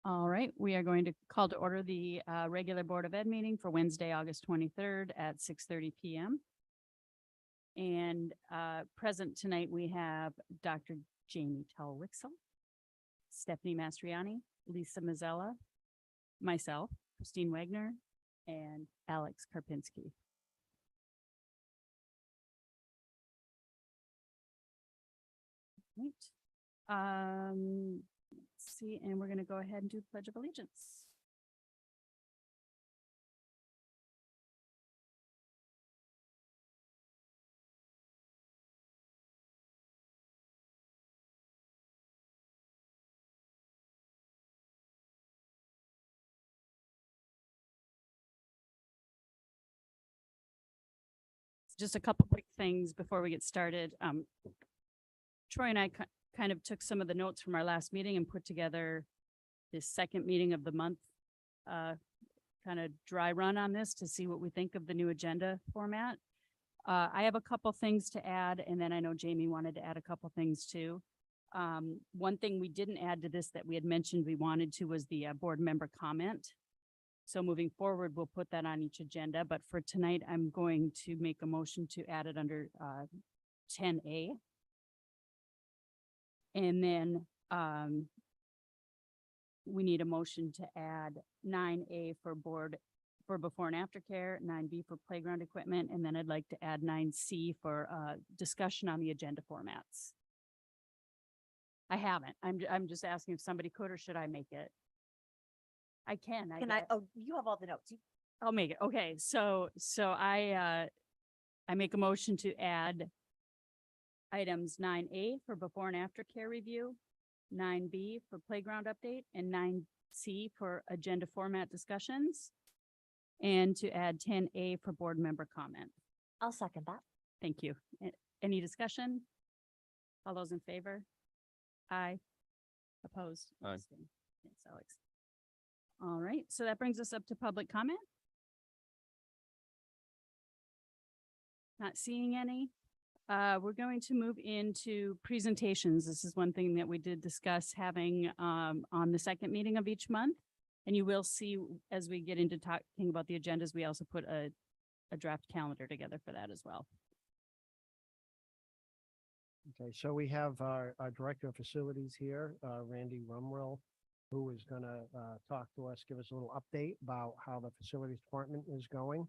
All right, we are going to call to order the regular Board of Ed meeting for Wednesday, August 23rd at 6:30 p.m. And present tonight, we have Dr. Jamie Telwixel, Stephanie Mastriani, Lisa Mazzella, myself, Christine Wagner, and Alex Karpinski. Right. Let's see, and we're going to go ahead and do Pledge of Allegiance. Just a couple quick things before we get started. Troy and I kind of took some of the notes from our last meeting and put together this second meeting of the month, kind of dry run on this to see what we think of the new agenda format. I have a couple things to add, and then I know Jamie wanted to add a couple things too. One thing we didn't add to this that we had mentioned we wanted to was the board member comment. So moving forward, we'll put that on each agenda, but for tonight, I'm going to make a motion to add it under 10A. And then we need a motion to add 9A for before and after care, 9B for playground equipment, and then I'd like to add 9C for discussion on the agenda formats. I haven't. I'm just asking if somebody could, or should I make it? I can. Oh, you have all the notes. I'll make it. Okay. So I make a motion to add items 9A for before and after care review, 9B for playground update, and 9C for agenda format discussions, and to add 10A for board member comment. I'll second that. Thank you. Any discussion? All those in favor? Aye. Opposed? Aye. Yes, Alex. All right, so that brings us up to public comment. Not seeing any. We're going to move into presentations. This is one thing that we did discuss having on the second meeting of each month. And you will see as we get into talking about the agendas, we also put a draft calendar together for that as well. Okay, so we have our Director of Facilities here, Randy Rumrell, who is going to talk to us, give us a little update about how the facilities department is going.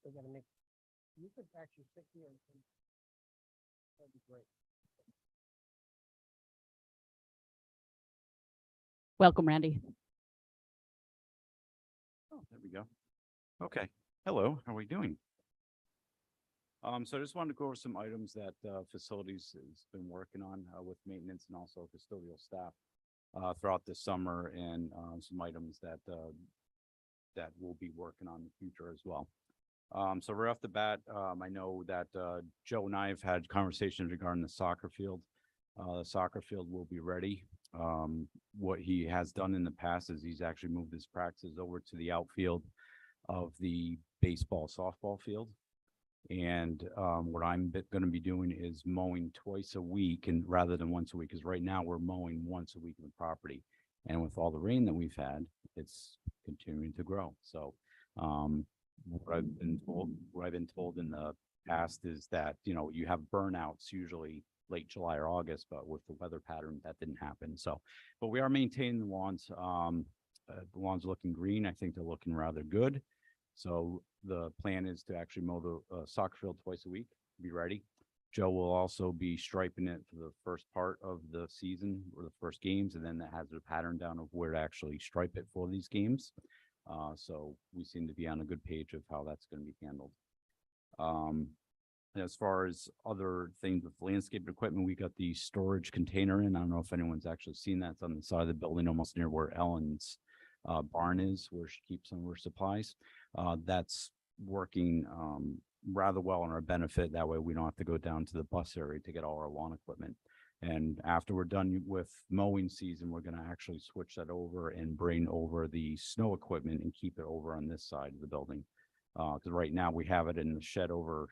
We're going to make, you could actually sit here and that'd be great. Welcome, Randy. Oh, there we go. Okay. Hello, how are we doing? So I just wanted to go over some items that facilities has been working on with maintenance and also custodial staff throughout this summer, and some items that that we'll be working on in the future as well. So right off the bat, I know that Joe and I have had conversations regarding the soccer field. The soccer field will be ready. What he has done in the past is he's actually moved his practices over to the outfield of the baseball softball field. And what I'm going to be doing is mowing twice a week, and rather than once a week, because right now we're mowing once a week in the property. And with all the rain that we've had, it's continuing to grow. So what I've been told in the past is that, you know, you have burnouts usually late July or August, but with the weather pattern, that didn't happen. So, but we are maintaining the lawns. The lawns looking green. I think they're looking rather good. So the plan is to actually mow the soccer field twice a week, be ready. Joe will also be striping it for the first part of the season or the first games, and then that has a pattern down of where to actually stripe it for these games. So we seem to be on a good page of how that's going to be handled. As far as other things with landscape equipment, we got the storage container in. I don't know if anyone's actually seen that. It's on the side of the building, almost near where Ellen's barn is, where she keeps some of her supplies. That's working rather well in our benefit. That way we don't have to go down to the bus area to get all our lawn equipment. And after we're done with mowing season, we're going to actually switch that over and bring over the snow equipment and keep it over on this side of the building. Because right now we have it in the shed over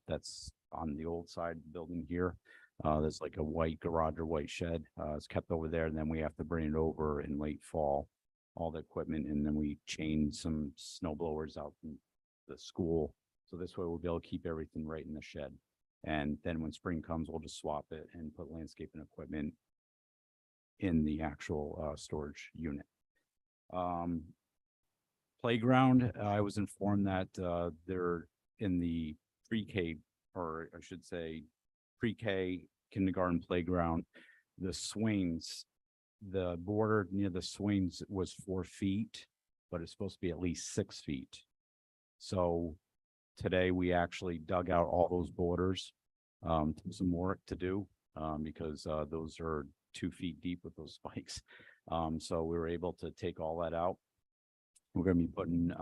that's on the old side of the building here. There's like a white garage or white shed, it's kept over there, and then we have to bring it over in late fall, all the equipment, and then we chain some snow blowers out from the school. So this way we'll be able to keep everything right in the shed. And then when spring comes, we'll just swap it and put landscaping equipment in the actual, storage unit. Playground, I was informed that, they're in the pre-K, or I should say, pre-K kindergarten playground, the swings, the border near the swings was 4 feet, but it's supposed to be at least 6 feet. So today we actually dug out all those borders, some work to do, because, those are 2 feet deep with those spikes. So we were able to take all that out. We're gonna be putting,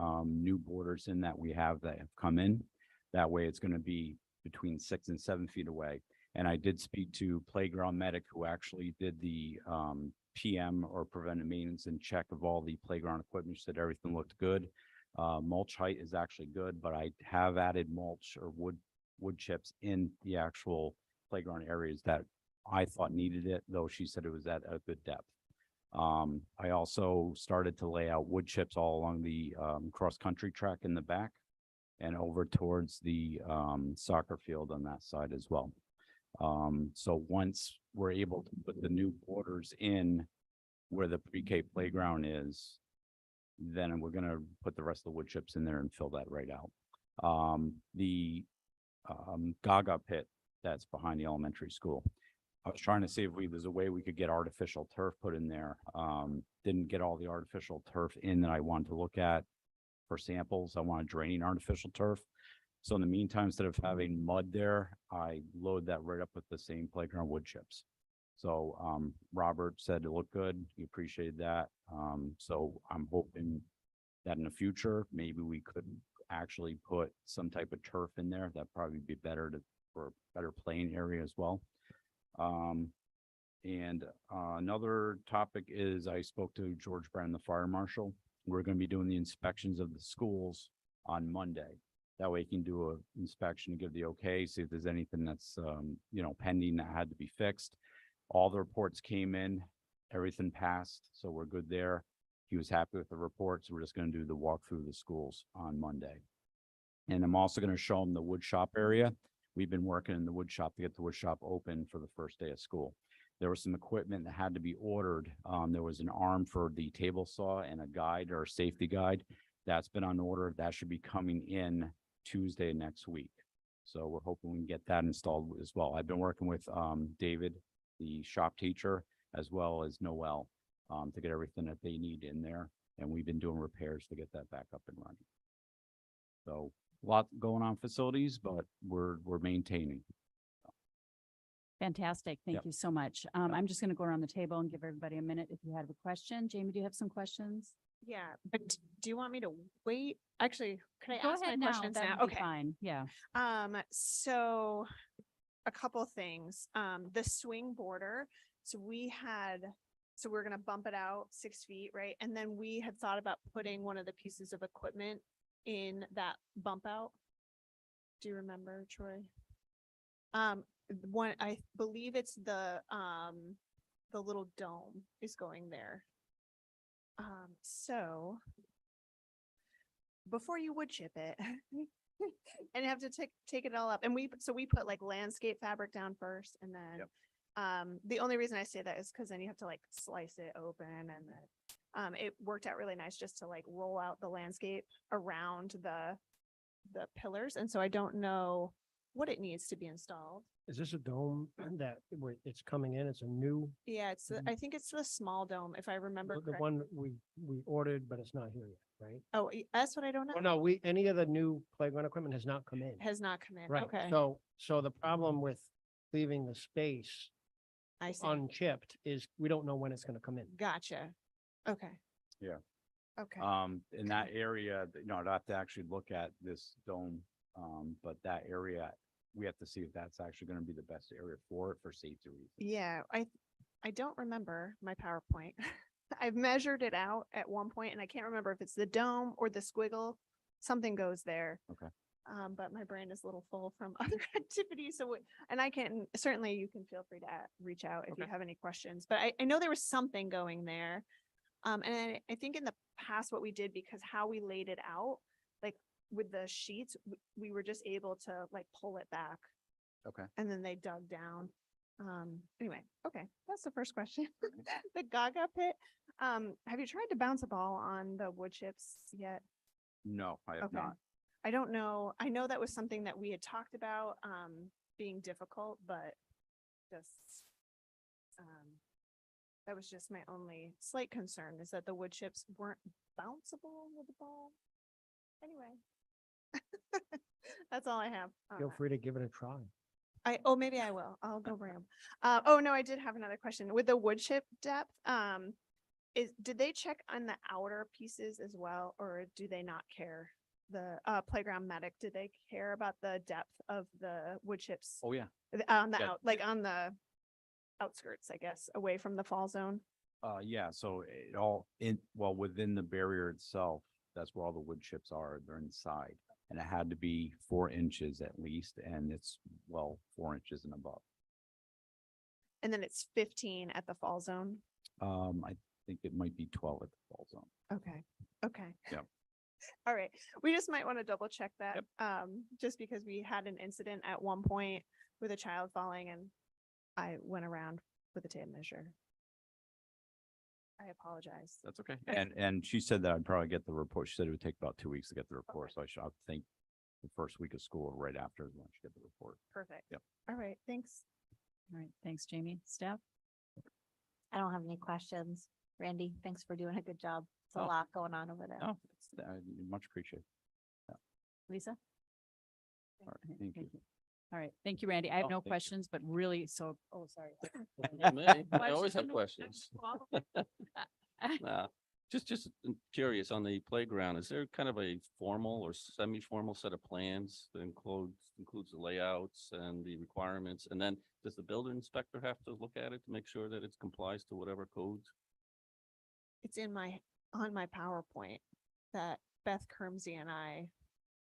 new borders in that we have that have come in. That way it's gonna be between 6 and 7 feet away. And I did speak to Playground Medic, who actually did the, PM or preventive maintenance and check of all the playground equipment. She said everything looked good. Mulch height is actually good, but I have added mulch or wood chips in the actual playground areas that I thought needed it, though she said it was at a good depth. I also started to lay out wood chips all along the, cross-country track in the back and over towards the, soccer field on that side as well. So once we're able to put the new borders in where the pre-K playground is, then we're gonna put the rest of the wood chips in there and fill that right out. The Gaga pit that's behind the elementary school. I was trying to see if there's a way we could get artificial turf put in there. Didn't get all the artificial turf in that I wanted to look at for samples. I want draining artificial turf. So in the meantime, instead of having mud there, I load that right up with the same playground wood chips. So, Robert said it looked good. He appreciated that. So I'm hoping that in the future, maybe we could actually put some type of turf in there. That'd probably be better for a better playing area as well. Another topic is I spoke to George Brown, the fire marshal. We're going to be doing the inspections of the schools on Monday. That way he can do an inspection and give the okay, see if there's anything that's, pending that had to be fixed. All the reports came in, everything passed, so we're good there. He was happy with the reports. We're just going to do the walkthrough of the schools on Monday. And I'm also going to show him the wood shop area. We've been working in the wood shop to get the wood shop open for the first day of school. There was some equipment that had to be ordered. There was an arm for the table saw and a guide or a safety guide. That's been on order. That should be coming in Tuesday next week. So we're hoping we can get that installed as well. I've been working with David, the shop teacher, as well as Noel, to get everything that they need in there. And we've been doing repairs to get that back up and running. So a lot going on facilities, but we're maintaining. Fantastic. Thank Yep. you so much. I'm just going to go around the table and give everybody a minute if you have a question. Jamie, do you have some questions? Yeah, but do you want me to wait? Actually, can I Go ask my ahead now. questions That now? would be Okay. fine. Yeah. So a couple things. The swing border. So we're gonna bump it out 6 feet, right? And then we had thought about putting one of the pieces of equipment in that bump out. Do you remember, Troy? One, I believe it's the little dome is going there. So before you wood chip it and have to take it all up. And we put like landscape fabric down first and then, Yep. The only reason I say that is because then you have to like slice it open and then, it worked out really nice just to like roll out the landscape around the pillars. And so I don't know what it needs to be installed. Is this a dome that it's coming in? It's a new, Yeah, I think it's the small dome, if I remember the correctly. one we ordered, but it's not here yet, right? Oh, that's what I don't know. Oh, no, any of the new playground equipment has not come in. Has not come in. Right, Okay, so the problem with leaving the space I see. unchipped is we don't know when it's gonna come in. Gotcha. Okay. Yeah. Okay. In that area, I'd have to actually look at this dome. But that area, we have to see if that's actually going to be the best area for it for safety reasons. Yeah, I don't remember my PowerPoint. I've measured it out at one point and I can't remember if it's the dome or the squiggle. Something goes there. Okay. But my brain is a little full from other activities. So, and I can, certainly you can feel free to reach out if you Okay. have any questions, but I know there was something going there. And I think in the past, what we did, because how we laid it out, like with the sheets, we were just able to like pull it back Okay. and then they dug down. Anyway, okay, that's the first question. The Gaga pit, have you tried to bounce a ball on the wood chips yet? No, I have Okay. not. I don't know. I know that was something that we had talked about, being difficult, but just, that was just my only slight concern is that the wood chips weren't bounceable with the ball. Anyway. That's all I have. on Feel that. free to give it a try. Maybe I will. I'll go bring them. No, I did have another question. With the wood chip depth, did they check on the outer pieces as well, or do they not care? The playground medic, did they care about the depth of the wood chips Oh, yeah. on the yeah. on the outskirts, I guess, away from the fall zone? Yeah, so within the barrier itself, that's where all the wood chips are. They're inside. And it had to be 4 inches at least, and it's 4 inches and above. And then it's 15 at the fall zone? I think it might be 12 at the fall zone. Okay. Yep. All right. We just might want to double check that. Yep. Just because we had an incident at one point with a child falling and I went around with a tape measure. I apologize. That's okay. And she said that I'd probably get the report. She said it would take about 2 weeks to get the report. So I think the first week of school or right after is when I should get the report. Perfect. Yep. All right. Thanks. All right, thanks, Jamie. Staff? I don't have any questions. Randy, thanks for doing a good job. It's a Oh. lot going on over there. Oh, much appreciated. Lisa? All right, Okay, thank you. All right, thank you, Randy. I have Oh, no thank you. questions, but really, oh, sorry. I always have questions. Nah, just curious on the playground, is there kind of a formal or semi-formal set of plans that includes the layouts and the requirements? And then does the building inspector have to look at it to make sure that it complies to whatever codes? It's on my PowerPoint that Beth Kermsey and I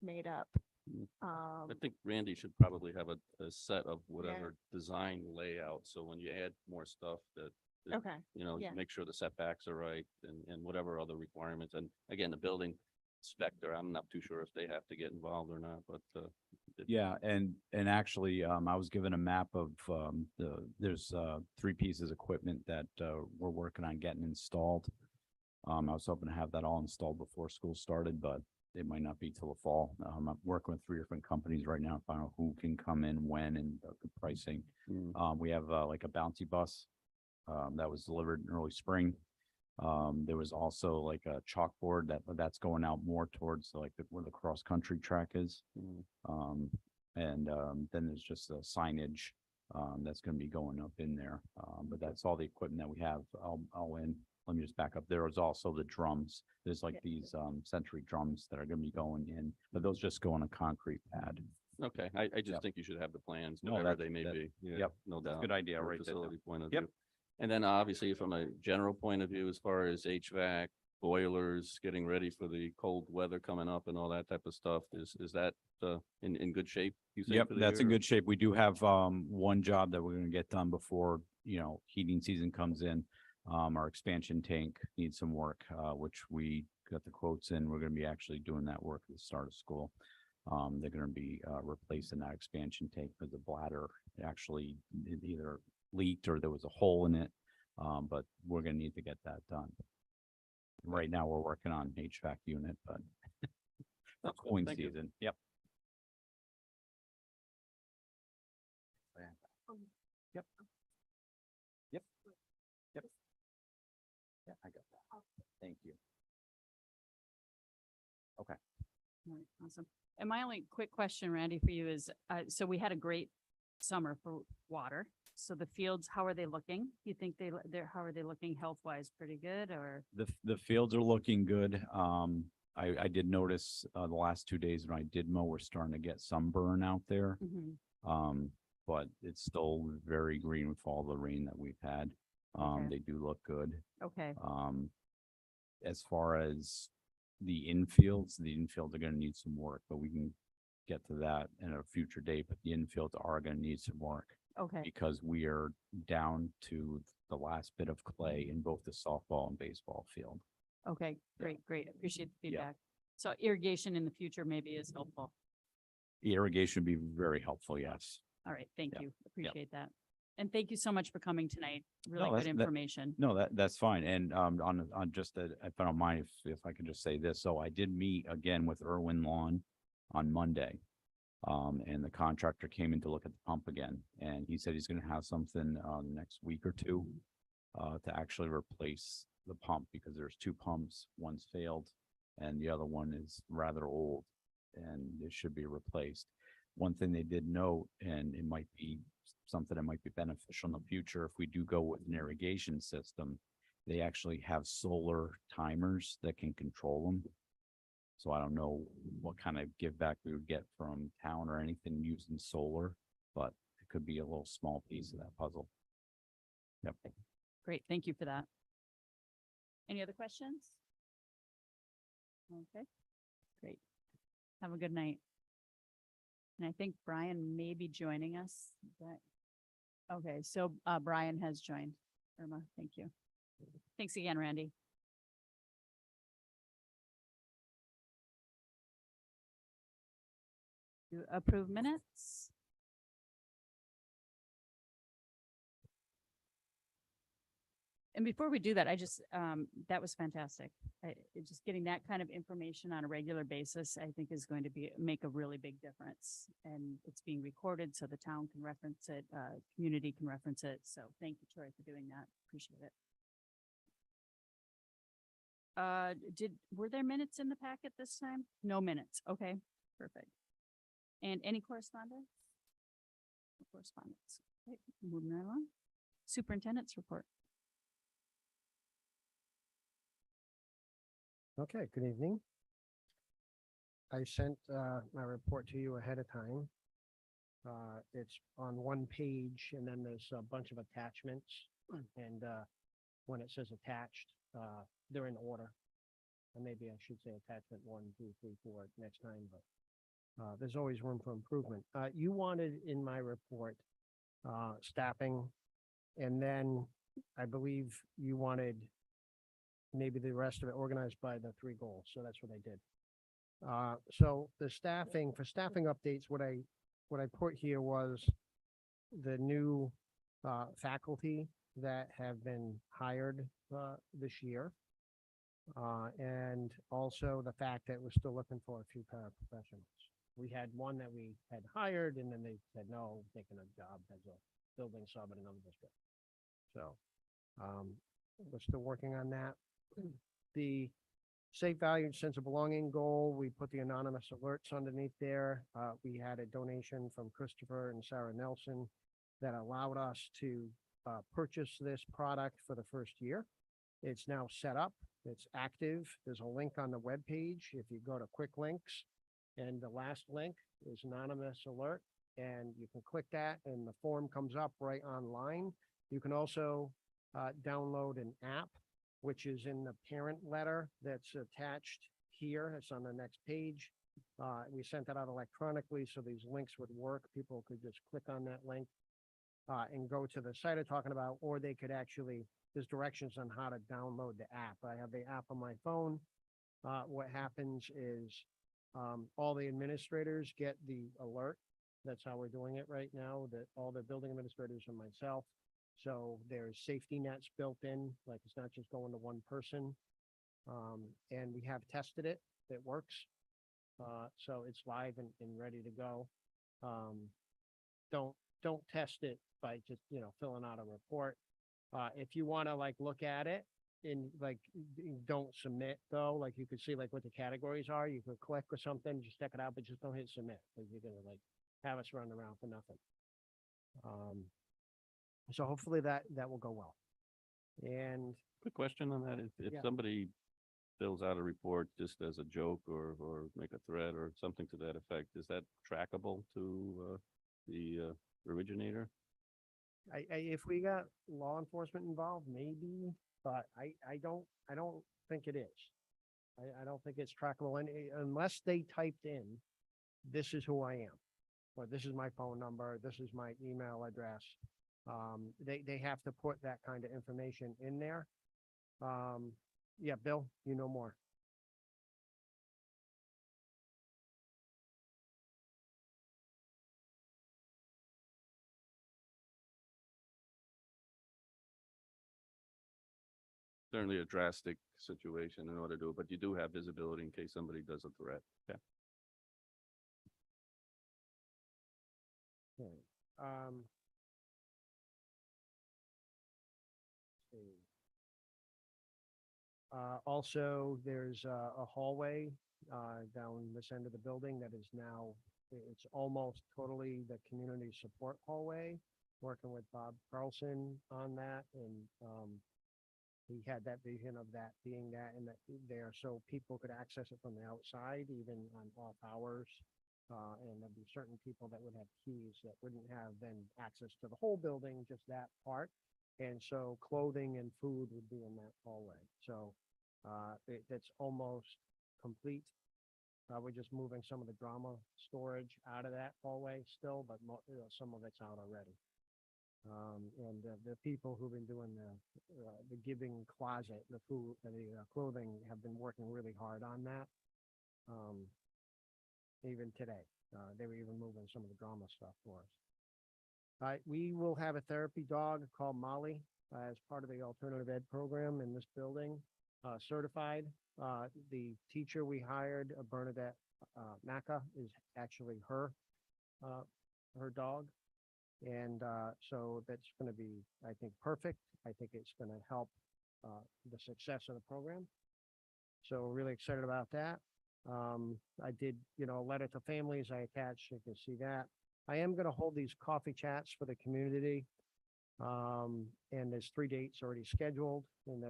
made up. Mm. Um, I think Randy should probably have a set of whatever design layout, so when you add more stuff that, okay. Yeah. make sure the setbacks are right and whatever other requirements. And again, the building inspector, I'm not too sure if they have to get involved or not, but, Yeah, and actually, I was given a map of there's 3 pieces of equipment that we're working on getting installed. I was hoping to have that all installed before school started, but it might not be till the fall. I'm working with 3 different companies right now to find out who can come in, when, and the pricing. We have like a bouncy bus that was delivered in early spring. There was also like a chalkboard that's going out more towards like where the cross country track is. Then there's just a signage that's going to be going up in there. But that's all the equipment that we have all in. Let me just back up. There is also the drums. There's like these Century drums that are going to be going in, but those just go on a concrete pad. okay, I just Yep. think you should have the plans, No, whatever that- they may that- be. Yeah, yep, no doubt. Good idea. from a Right. facility point of Yep. view. And then obviously from a general point of view, as far as HVAC, boilers, getting ready for the cold weather coming up and all that type of stuff, is that in good shape? You think, Yep, for the that's in year? good shape. We do have one job that we're gonna get done before, heating season comes in. Our expansion tank needs some work, which we got the quotes in. We're gonna be actually doing that work at the start of school. They're gonna be replacing that expansion tank because the bladder actually either leaked or there was a hole in it. But we're gonna need to get that done. Right now, we're working on HVAC unit, but That's good. cooling Thank you. season. Yep. Yep. Yep. Yep. Yeah, I got that. Thank you. Okay. All right, awesome. And my only quick question, Randy, for you is, so we had a great summer for water. So the fields, how are they looking? You think how are they looking health-wise? Pretty good, or? The fields are looking good. I did notice the last 2 days when I did mow, we're starting to get some burn out there. Mhm. But it's still very green with all the rain that we've had. Okay. They do look good. Okay, As far as the infields are gonna need some work, but we can get to that in a future date, but the infields are gonna need some work Okay, because we are down to the last bit of clay in both the softball and baseball field. okay, great. Appreciate the Yeah. feedback. So irrigation in the future maybe is helpful. The irrigation would be very helpful, yes. All right, thank Yeah, you. Appreciate that. And thank you so much for coming tonight. Really No, good that's- that- information. No, that's fine. And on just that, if I don't mind, if I could just say this, so I did meet again with Irwin Lawn on Monday. And the contractor came in to look at the pump again, and he said he's gonna have something next week or two to actually replace the pump because there's two pumps, one's failed and the other one is rather old and it should be replaced. One thing they did note, and it might be something that might be beneficial in the future, if we do go with an irrigation system, they actually have solar timers that can control them. So I don't know what kind of give back we would get from town or anything using solar, but it could be a little small piece of that puzzle. Yep. Great, thank you for that. Any other questions? Okay, great. Have a good night. And I think Brian may be joining us. Is that- Okay, so Brian has joined. Irma, thank you. Thanks again, Randy. To approve minutes? And before we do that, I just, that was fantastic. Just getting that kind of information on a regular basis, I think is going to make a really big difference. And it's being recorded so the town can reference it, community can reference it. So thank you, Troy, for doing that. Appreciate it. Were there minutes in the packet this time? No minutes. Okay, perfect. And any correspondence? No correspondence. Okay, moving right along. Superintendent's report. Okay, good evening. I sent my report to you ahead of time. It's on one page and then there's a bunch of attachments. And when it says attached, they're in order. And maybe I should say attachment 1, 2, 3, 4 next time, but there's always room for improvement. You wanted in my report staffing, and then I believe you wanted maybe the rest of it organized by the 3 goals. So that's what I did. So the staffing, for staffing updates, what I put here was the new faculty that have been hired this year. And also the fact that we're still looking for a few paraprofessionals. We had one that we had hired and then they said, no, taking a job as a building sub in another district. So we're still working on that. The safe value and sense of belonging goal, we put the anonymous alerts underneath there. We had a donation from Christopher and Sarah Nelson that allowed us to purchase this product for the first year. It's now set up. It's active. There's a link on the webpage. If you go to quick links, and the last link is anonymous alert, and you can click that and the form comes up right online. You can also download an app, which is in the parent letter that's attached here. It's on the next page. We sent that out electronically, so these links would work. People could just click on that link and go to the site I'm talking about, or they could actually, there's directions on how to download the app. I have the app on my phone. What happens is all the administrators get the alert. That's how we're doing it right now, that all the building administrators and myself. So there's safety nets built in, like it's not just going to one person. And we have tested it. It works. So it's live and ready to go. Don't test it by just, filling out a report. If you want to like look at it and like, don't submit though, like you could see like what the categories are. You could click or something, just check it out, but just don't hit submit. Because you're going to like have us running around for nothing. So hopefully that will go well. And Quick question on that. If Yeah. somebody fills out a report just as a joke or make a threat or something to that effect, is that trackable to the originator? if we got law enforcement involved, maybe, but I don't think it is. I don't think it's trackable unless they typed in this is who I am, or this is my phone number, this is my email address. They have to put that kind of information in there. Yeah, Bill, you know more. Certainly a drastic situation in order to do it, but you do have visibility in case somebody does a threat. Okay. Okay. See. Also, there's a hallway down this end of the building that is now, it's almost totally the community support hallway. Working with Bob Carlson on that, and he had that vision of that being that and that there, so people could access it from the outside, even on off hours. And there'd be certain people that would have keys that wouldn't have then access to the whole building, just that part. And so clothing and food would be in that hallway. So that's almost complete. We're just moving some of the drama storage out of that hallway still, but some of it's out already. And the people who've been doing the giving closet, the food, the clothing have been working really hard on that. Even today, they were even moving some of the drama stuff for us. We will have a therapy dog called Molly as part of the alternative ed program in this building, certified. The teacher we hired, Bernadette Macca, is actually her dog. And so that's going to be, I think, perfect. I think it's going to help the success of the program. So we're really excited about that. I did, a letter to families I attached. You can see that. I am going to hold these coffee chats for the community. And there's 3 dates already scheduled, and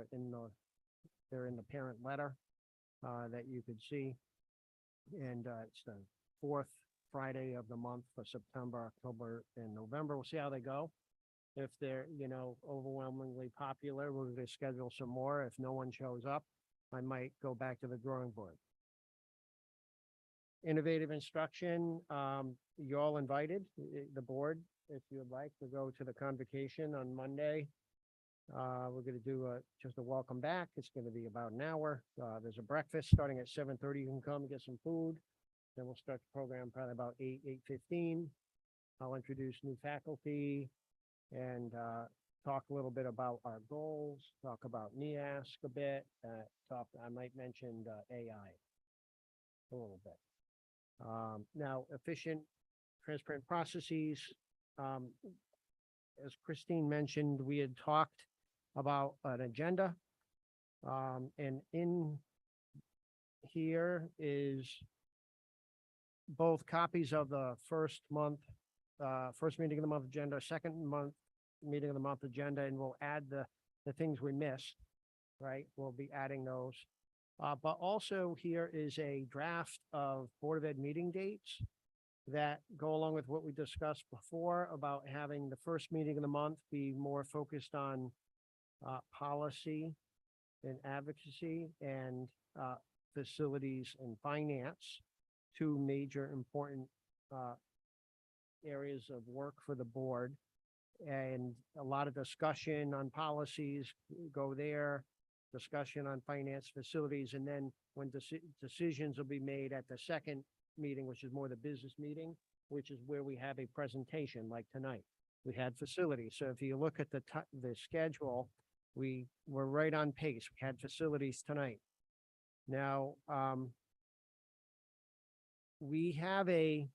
they're in the parent letter that you could see. And it's the 4th Friday of the month for September, October, and November. We'll see how they go. If they're, overwhelmingly popular, we're going to schedule some more. If no one shows up, I might go back to the drawing board. Innovative instruction, you're all invited, the board, if you would like to go to the convocation on Monday. We're going to do just a welcome back. It's going to be about an hour. There's a breakfast starting at 7:30. You can come and get some food. Then we'll start the program probably about 8:15. I'll introduce new faculty and talk a little bit about our goals, talk about NEASC a bit, I might mention AI a little bit. Now, efficient, transparent processes. As Christine mentioned, we had talked about an agenda. And in here is both copies of the first meeting of the month agenda, meeting of the month agenda, and we'll add the things we missed, right? We'll be adding those. But also here is a draft of Board of Ed meeting dates that go along with what we discussed before about having the first meeting of the month be more focused on policy and advocacy and facilities and finance, 2 major important areas of work for the board. And a lot of discussion on policies go there, discussion on finance, facilities, and then when decisions will be made at the second meeting, which is more the business meeting, which is where we have a presentation like tonight. We had facilities. So if you look at the schedule, we were right on pace. We had facilities tonight. Now, we have a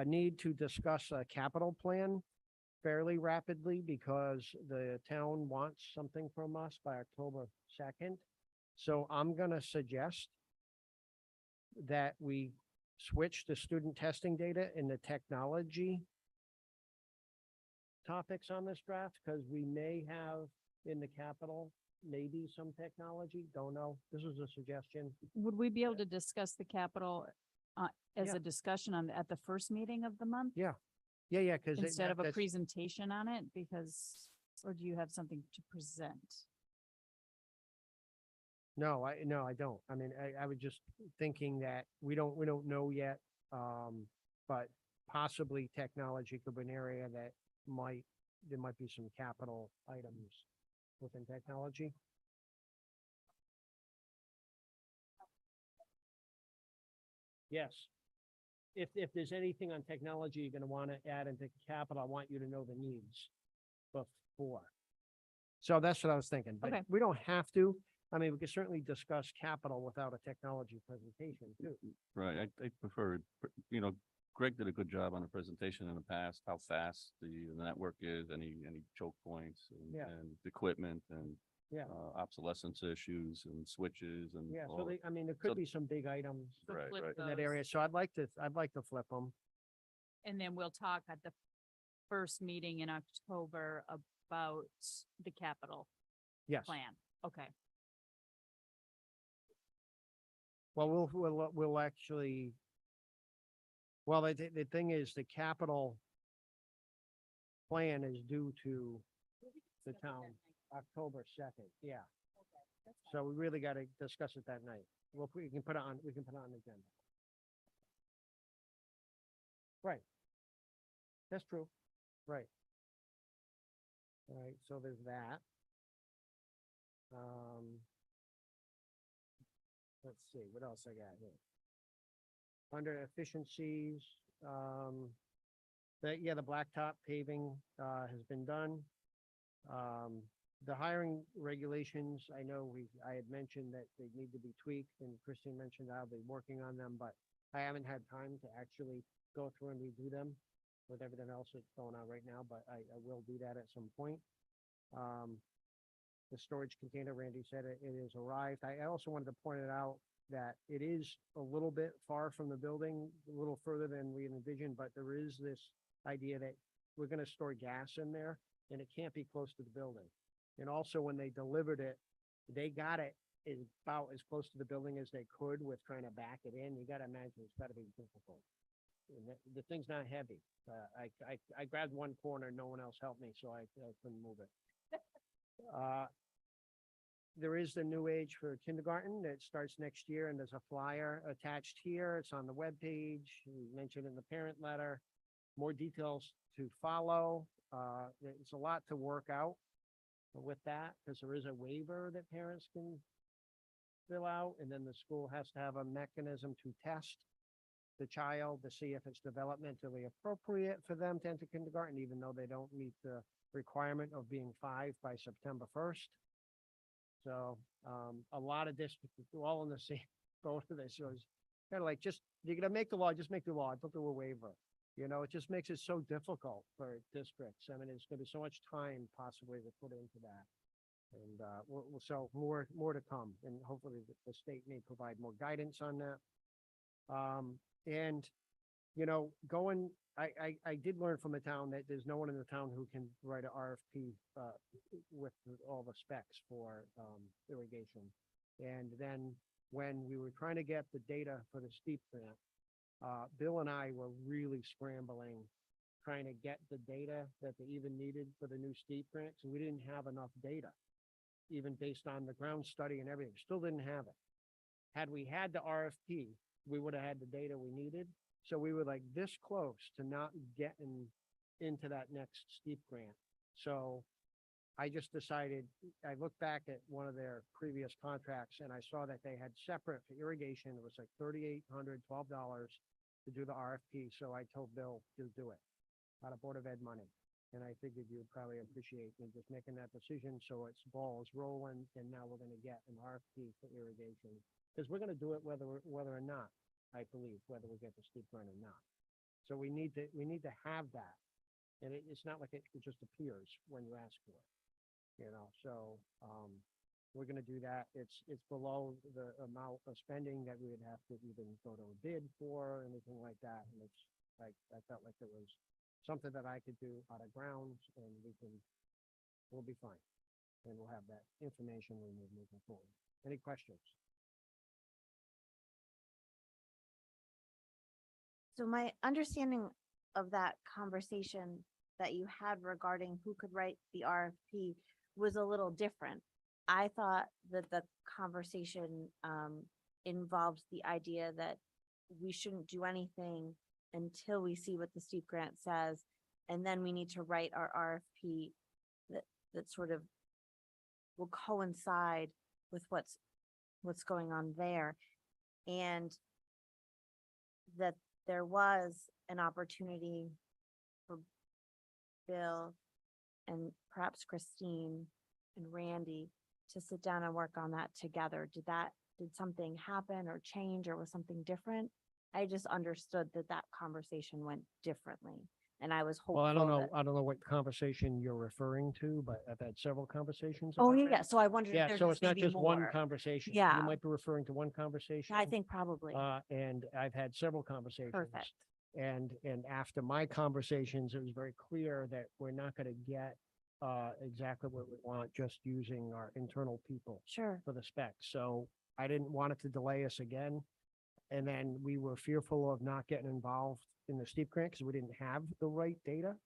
need to discuss a capital plan fairly rapidly because the town wants something from us by October 2nd. So I'm going to suggest that we switch the student testing data and the technology topics on this draft, because we may have in the capital, maybe some technology, don't know. This is a suggestion. Would we be able to discuss the capital as Yeah. a discussion at the first meeting of the month? Yeah, because Instead of a presentation on it, or do you have something to present? No, I don't. I mean, I was just thinking that we don't know yet But possibly technology could be an area that there might be some capital items within technology. Yes. If there's anything on technology you're gonna wanna add into capital, I want you to know the needs before. So that's what I was thinking, but Okay. we don't have to. I mean, we can certainly discuss capital without a technology presentation too. Right, I prefer, you know, Greg did a good job on the presentation in the past, how fast the network is, any choke points Yeah. and equipment and Yeah. obsolescence issues and switches and Yeah, all so that. I mean, there So- could be some big items So Right, flip right. in that those, area, so I'd like to flip them. And then we'll talk at the first meeting in October about the capital Yes. plan. Okay. Well, we'll actually, well, the thing is, the capital plan is due to the town October 2nd, yeah. So we really gotta discuss it that night. Well, we can put it on, the agenda. Right. That's true, right. All right, so there's that. Let's see, what else I got here? Under efficiencies, the blacktop paving, has been done. The hiring regulations, I know I had mentioned that they need to be tweaked, and Christine mentioned I'll be working on them, but I haven't had time to actually go through and redo them with everything else that's going on right now, but I will do that at some point. The storage container, Randy said it has arrived. I also wanted to point it out that it is a little bit far from the building, a little further than we envisioned, but there is this idea that we're gonna store gas in there, and it can't be close to the building. And also, when they delivered it, they got it about as close to the building as they could with trying to back it in. You gotta imagine it's gotta be difficult. And the thing's not heavy. I grabbed one corner, no one else helped me, so I couldn't move it. There is the new age for kindergarten that starts next year, and there's a flyer attached here. It's on the webpage. We mentioned in the parent letter. More details to follow. It's a lot to work out with that, because there is a waiver that parents can fill out, and then the school has to have a mechanism to test the child to see if it's developmentally appropriate for them to enter kindergarten, even though they don't meet the requirement of being 5 by September 1st. So, a lot of districts are all in the same boat of this. So it's kind of like, you're gonna make the law, just make the law, don't do a waiver. You know, it just makes it so difficult for districts. I mean, it's gonna be so much time possibly to put into that. And, so more to come, and hopefully the state may provide more guidance on that. And, you know, I did learn from the town that there's no one in the town who can write a RFP, with all the specs for, irrigation. And then when we were trying to get the data for the steep grant, Bill and I were really scrambling, trying to get the data that they even needed for the new steep grant. So we didn't have enough data, even based on the ground study and everything, still didn't have it. Had we had the RFP, we would have had the data we needed. So we were like this close to not getting into that next steep grant. So I just decided, I looked back at one of their previous contracts, and I saw that they had separate for irrigation. It was like $3,812 to do the RFP. So I told Bill to do it out of Board of Ed money. And I figured you'd probably appreciate me just making that decision. So it's balls rolling, and now we're gonna get an RFP for irrigation. Because we're gonna do it whether or not, I believe, whether we get the steep grant or not. So we need to have that. And it's not like it just appears when you ask for it. You know, so, we're gonna do that. It's below the amount of spending that we would have to even go to a bid for, or anything like that. And it's like, I felt like it was something that I could do out of grounds, and we'll be fine. And we'll have that information when we're moving forward. Any questions? So my understanding of that conversation that you had regarding who could write the RFP was a little different. I thought that the conversation involves the idea that we shouldn't do anything until we see what the steep grant says. And then we need to write our RFP that sort of will coincide with what's going on there. And that there was an opportunity for Bill and perhaps Christine and Randy to sit down and work on that together. Did something happen or change, or was something different? I just understood that conversation went differently, and I was hopeful. Well, I don't know, that- I don't know what conversation you're referring to, but I've had several conversations. Oh, about yeah, it. yeah. So I wondered if Yeah, there's so it's not maybe just one more. conversation. Yeah. You might be referring to one conversation. I think probably. And I've had several conversations. Perfect. And after my conversations, it was very clear that we're not gonna get exactly what we want just using our internal people Sure. for the specs. So I didn't want it to delay us again. And then we were fearful of not getting involved in the steep grant because we didn't have the right data,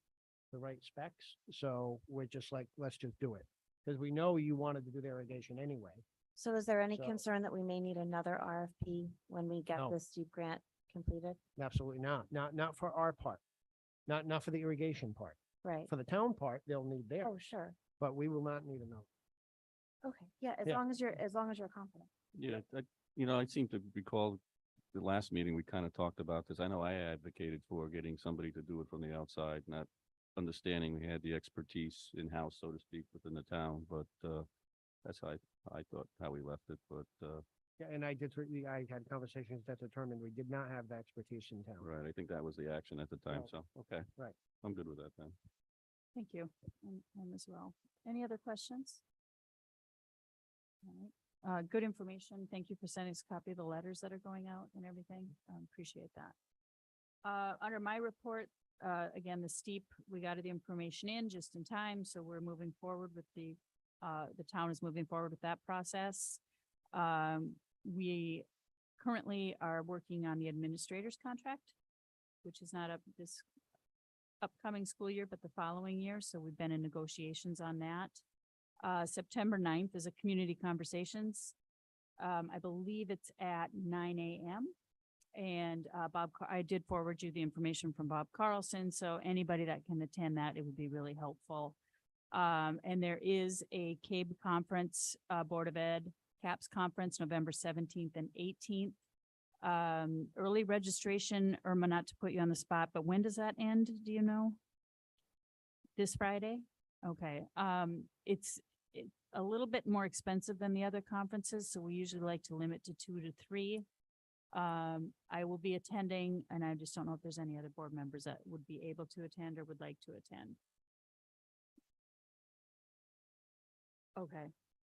the right specs. So we're just like, let's just do it. Because we know you wanted to do the irrigation anyway. So is there any So- concern that we may need another RFP when we get No. this steep grant completed? Absolutely not. Not for our part. Not for the irrigation part. Right. For the town part, they'll need theirs, Oh, sure. but we will not need another. Okay. Yeah, as Yeah. long as you're confident. Yeah, I seem to recall the last meeting, we kind of talked about this. I know I advocated for getting somebody to do it from the outside, not understanding we had the expertise in-house, so to speak, within the town, but, that's how I thought how we left it, but, Yeah, and I had conversations that determined we did not have the expertise in town. right, I think that was the action at the time, No. so, okay. Right. I'm good with that then. Thank you. And as well. Any other questions? All right. Good information. Thank you for sending us a copy of the letters that are going out and everything. Appreciate that. Under my report, again, the steep, we got the information in just in time, so we're moving forward with the town is moving forward with that process. We currently are working on the administrator's contract, which is not up this upcoming school year, but the following year. So we've been in negotiations on that. September 9th is a community conversations. I believe it's at 9 a.m. And I did forward you the information from Bob Carlson. So anybody that can attend that, it would be really helpful. And there is a CABE conference, Board of Ed, CAPS conference, November 17th and 18th. Early registration, Irma, not to put you on the spot, but when does that end? Do you know? This Friday? Okay. It's a little bit more expensive than the other conferences, so we usually like to limit to 2 to 3. I will be attending, and I just don't know if there's any other board members that would be able to attend or would like to attend. Okay.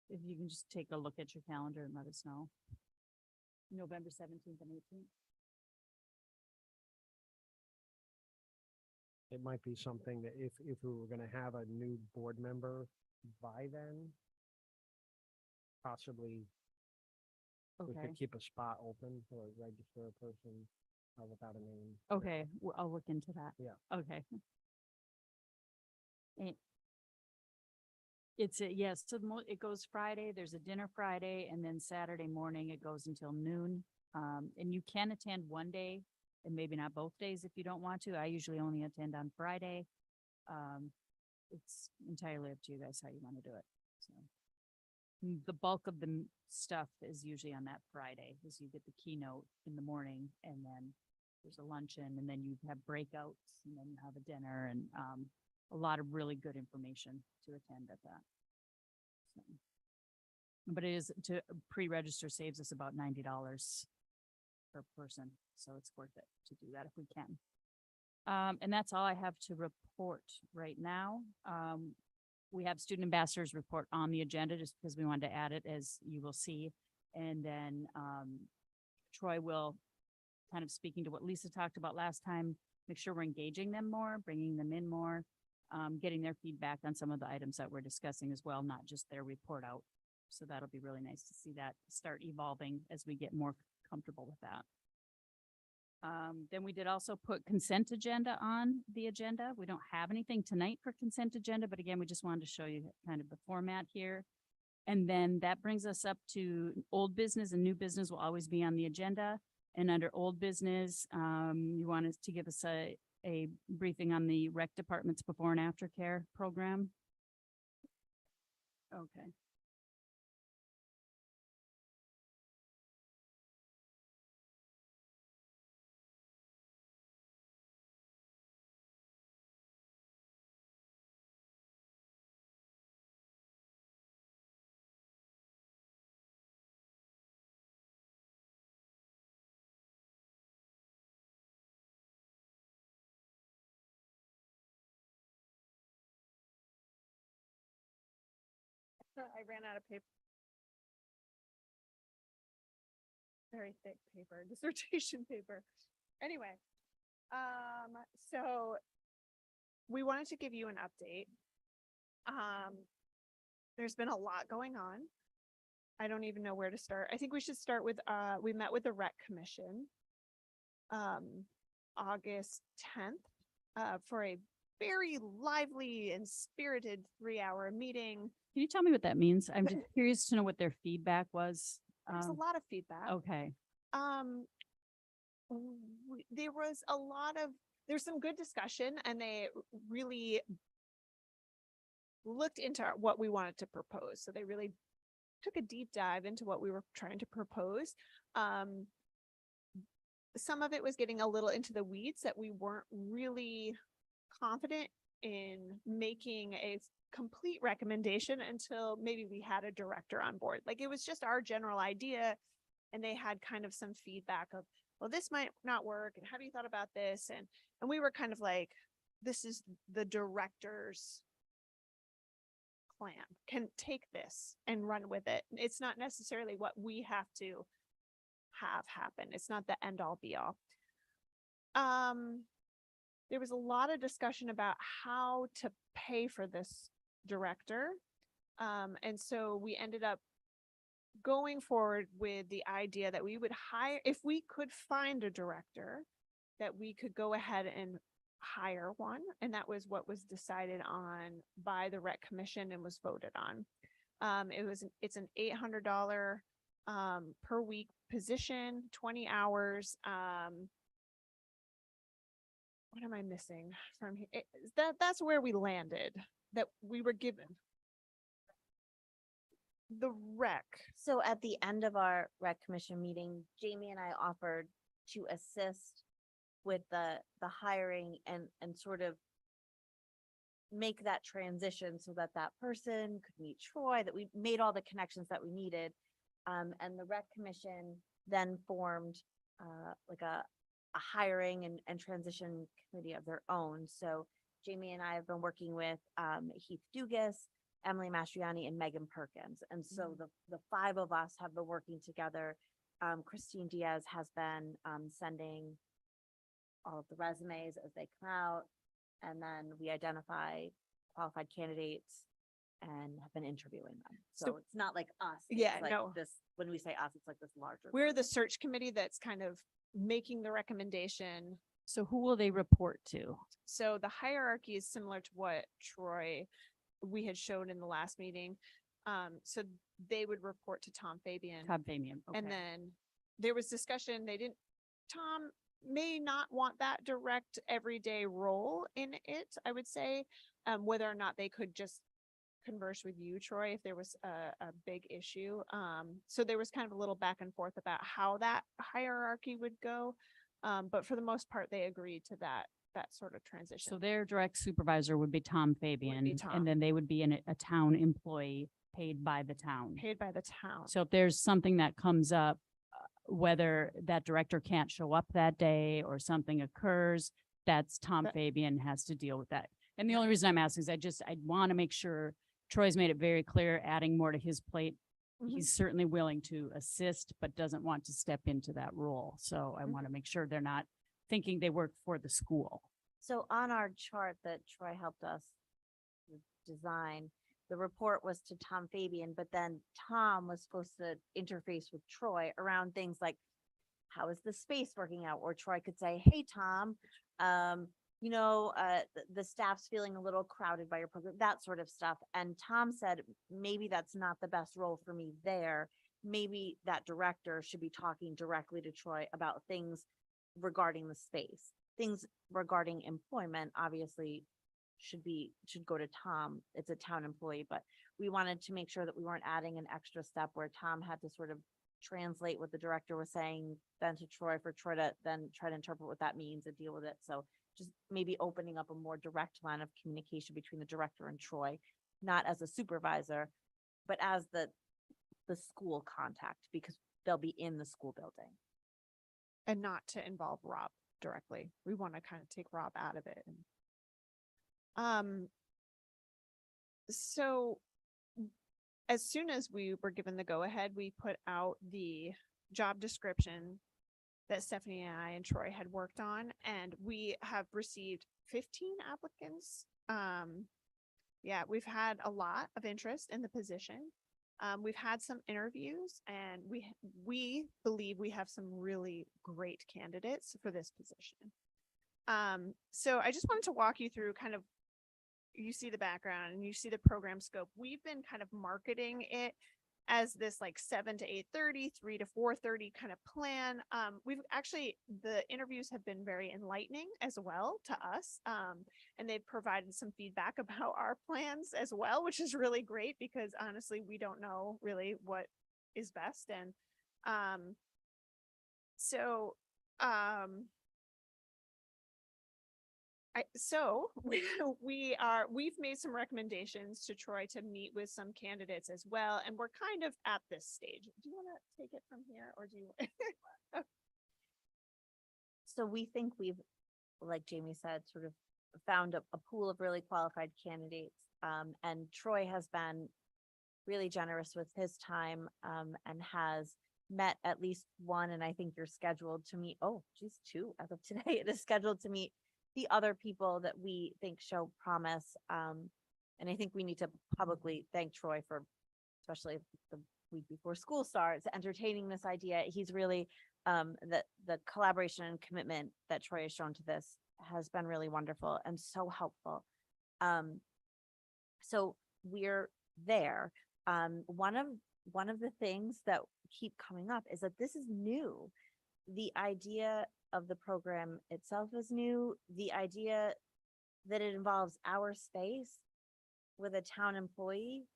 If you can just take a look at your calendar and let us know. November 17th and 18th. It might be something that if we were gonna have a new board member by then, possibly we Okay. could keep a spot open or register a person without a name. Okay, I'll look into that. Yeah. Okay. It's yes, so it goes Friday, there's a dinner Friday, and then Saturday morning it goes until noon. And you can attend one day and maybe not both days if you don't want to. I usually only attend on Friday. It's entirely up to you guys how you want to do it. So the bulk of the stuff is usually on that Friday, is you get the keynote in the morning, and then there's a luncheon, and then you have breakouts, and then you have a dinner, and a lot of really good information to attend at that. So, but it is to pre-register saves us about $90 per person, so it's worth it to do that if we can. And that's all I have to report right now. We have student ambassadors report on the agenda just because we wanted to add it, as you will see. And then Troy will, kind of speaking to what Lisa talked about last time, make sure we're engaging them more, bringing them in more, getting their feedback on some of the items that we're discussing as well, not just their report out. So that'll be really nice to see that start evolving as we get more comfortable with that. Then we did also put consent agenda on the agenda. We don't have anything tonight for consent agenda, but again, we just wanted to show you kind of the format here. And then that brings us up to old business, and new business will always be on the agenda. And under old business, you wanted to give us a briefing on the rec department's before and after care program? Okay. I ran out of paper. Very thick paper, dissertation paper. Anyway, so we wanted to give you an update. There's been a lot going on. I don't even know where to start. I think we should start with, we met with the rec commission, August 10th, for a very lively and spirited 3-hour meeting. Can you tell me what that means? I'm just curious to know what their feedback was. There's a lot of feedback. Okay. There was a lot of, there's some good discussion, and they really looked into what we wanted to propose. So they really took a deep dive into what we were trying to propose. Some of it was getting a little into the weeds that we weren't really confident in making a complete recommendation until maybe we had a director on board. Like, it was just our general idea, and they had kind of some feedback of, well, this might not work, and have you thought about this? And we were kind of like, this is the director's plan, can take this and run with it. It's not necessarily what we have to have happen. It's not the end all be all. There was a lot of discussion about how to pay for this director. And so we ended up going forward with the idea that we would hire, if we could find a director, that we could go ahead and hire one. And that was what was decided on by the rec commission and was voted on. It's an $800 per week position, 20 hours. What am I missing from here? That's where we landed, that we were given. The rec. So at the end of our rec commission meeting, Jamie and I offered to assist with the hiring and sort of make that transition so that that person could meet Troy, that we made all the connections that we needed. And the rec commission then formed like a hiring and transition committee of their own. So Jamie and I have been working with Heath Dugas, Emily Mastriani, and Megan Perkins. And so the 5 of us have been working together. Christine Diaz has been sending all of the resumes as they come out. And then we identify qualified candidates and have been interviewing them. So it's not like us. Yeah, it's like no. this, when we say us, it's like this larger. We're the search committee that's kind of making the recommendation. So who will they report to? So the hierarchy is similar to what Troy, we had showed in the last meeting. So they would report to Tom Fabian. Todd Fabian. Okay. And then there was discussion, Tom may not want that direct everyday role in it, I would say, whether or not they could just converse with you, Troy, if there was a big issue. So there was kind of a little back and forth about how that hierarchy would go. But for the most part, they agreed to that sort of transition. So their direct supervisor would be Tom Fabian, Tom. and then they would be a town employee paid by the town. Paid by the town. So if there's something that comes up, whether that director can't show up that day or something occurs, that's Tom Fabian has to deal with that. And the only reason I'm asking is I want to make sure Troy's made it very clear, adding more to his plate. Mhm. He's certainly willing to assist, but doesn't want to step into that role. So I want to make sure they're not thinking they work for the school. So on our chart that Troy helped us design, the report was to Tom Fabian, but then Tom was supposed to interface with Troy around things like, how is the space working out? Or Troy could say, hey, Tom, the staff's feeling a little crowded by your program, that sort of stuff. And Tom said, maybe that's not the best role for me there. maybe that director should be talking directly to Troy about things regarding the space. Things regarding employment, obviously, should go to Tom. It's a town employee, but we wanted to make sure that we weren't adding an extra step where Tom had to sort of translate what the director was saying then to Troy for Troy to then try to interpret what that means and deal with it. So just maybe opening up a more direct line of communication between the director and Troy, not as a supervisor, but as the school contact, because they'll be in the school building. And not to involve Rob directly. We want to kind of take Rob out of it. So as soon as we were given the go-ahead, we put out the job description that Stephanie and I and Troy had worked on, and we have received 15 applicants. Yeah, we've had a lot of interest in the position. We've had some interviews, and we believe we have some really great candidates for this position. So I just wanted to walk you through kind of, you see the background and you see the program scope. We've been kind of marketing it as this like 7 to 8:30, 3 to 4:30 kind of plan. The interviews have been very enlightening as well to us. And they've provided some feedback about our plans as well, which is really great because honestly, we don't know really what is best. And we've made some recommendations to Troy to meet with some candidates as well. And we're kind of at this stage. Do you want to take it from here or do you? So we think we've, like Jamie said, sort of found a pool of really qualified candidates. And Troy has been really generous with his time and has met at least one. And I think you're scheduled to meet, two as of today. It is scheduled to meet the other people that we think show promise. And I think we need to publicly thank Troy for, especially the week before school starts, entertaining this idea. He's really, the collaboration and commitment that Troy has shown to this has been really wonderful and so helpful. So we're there. One of the things that keep coming up is that this is new. The idea of the program itself is new. The idea that it involves our space with a town employee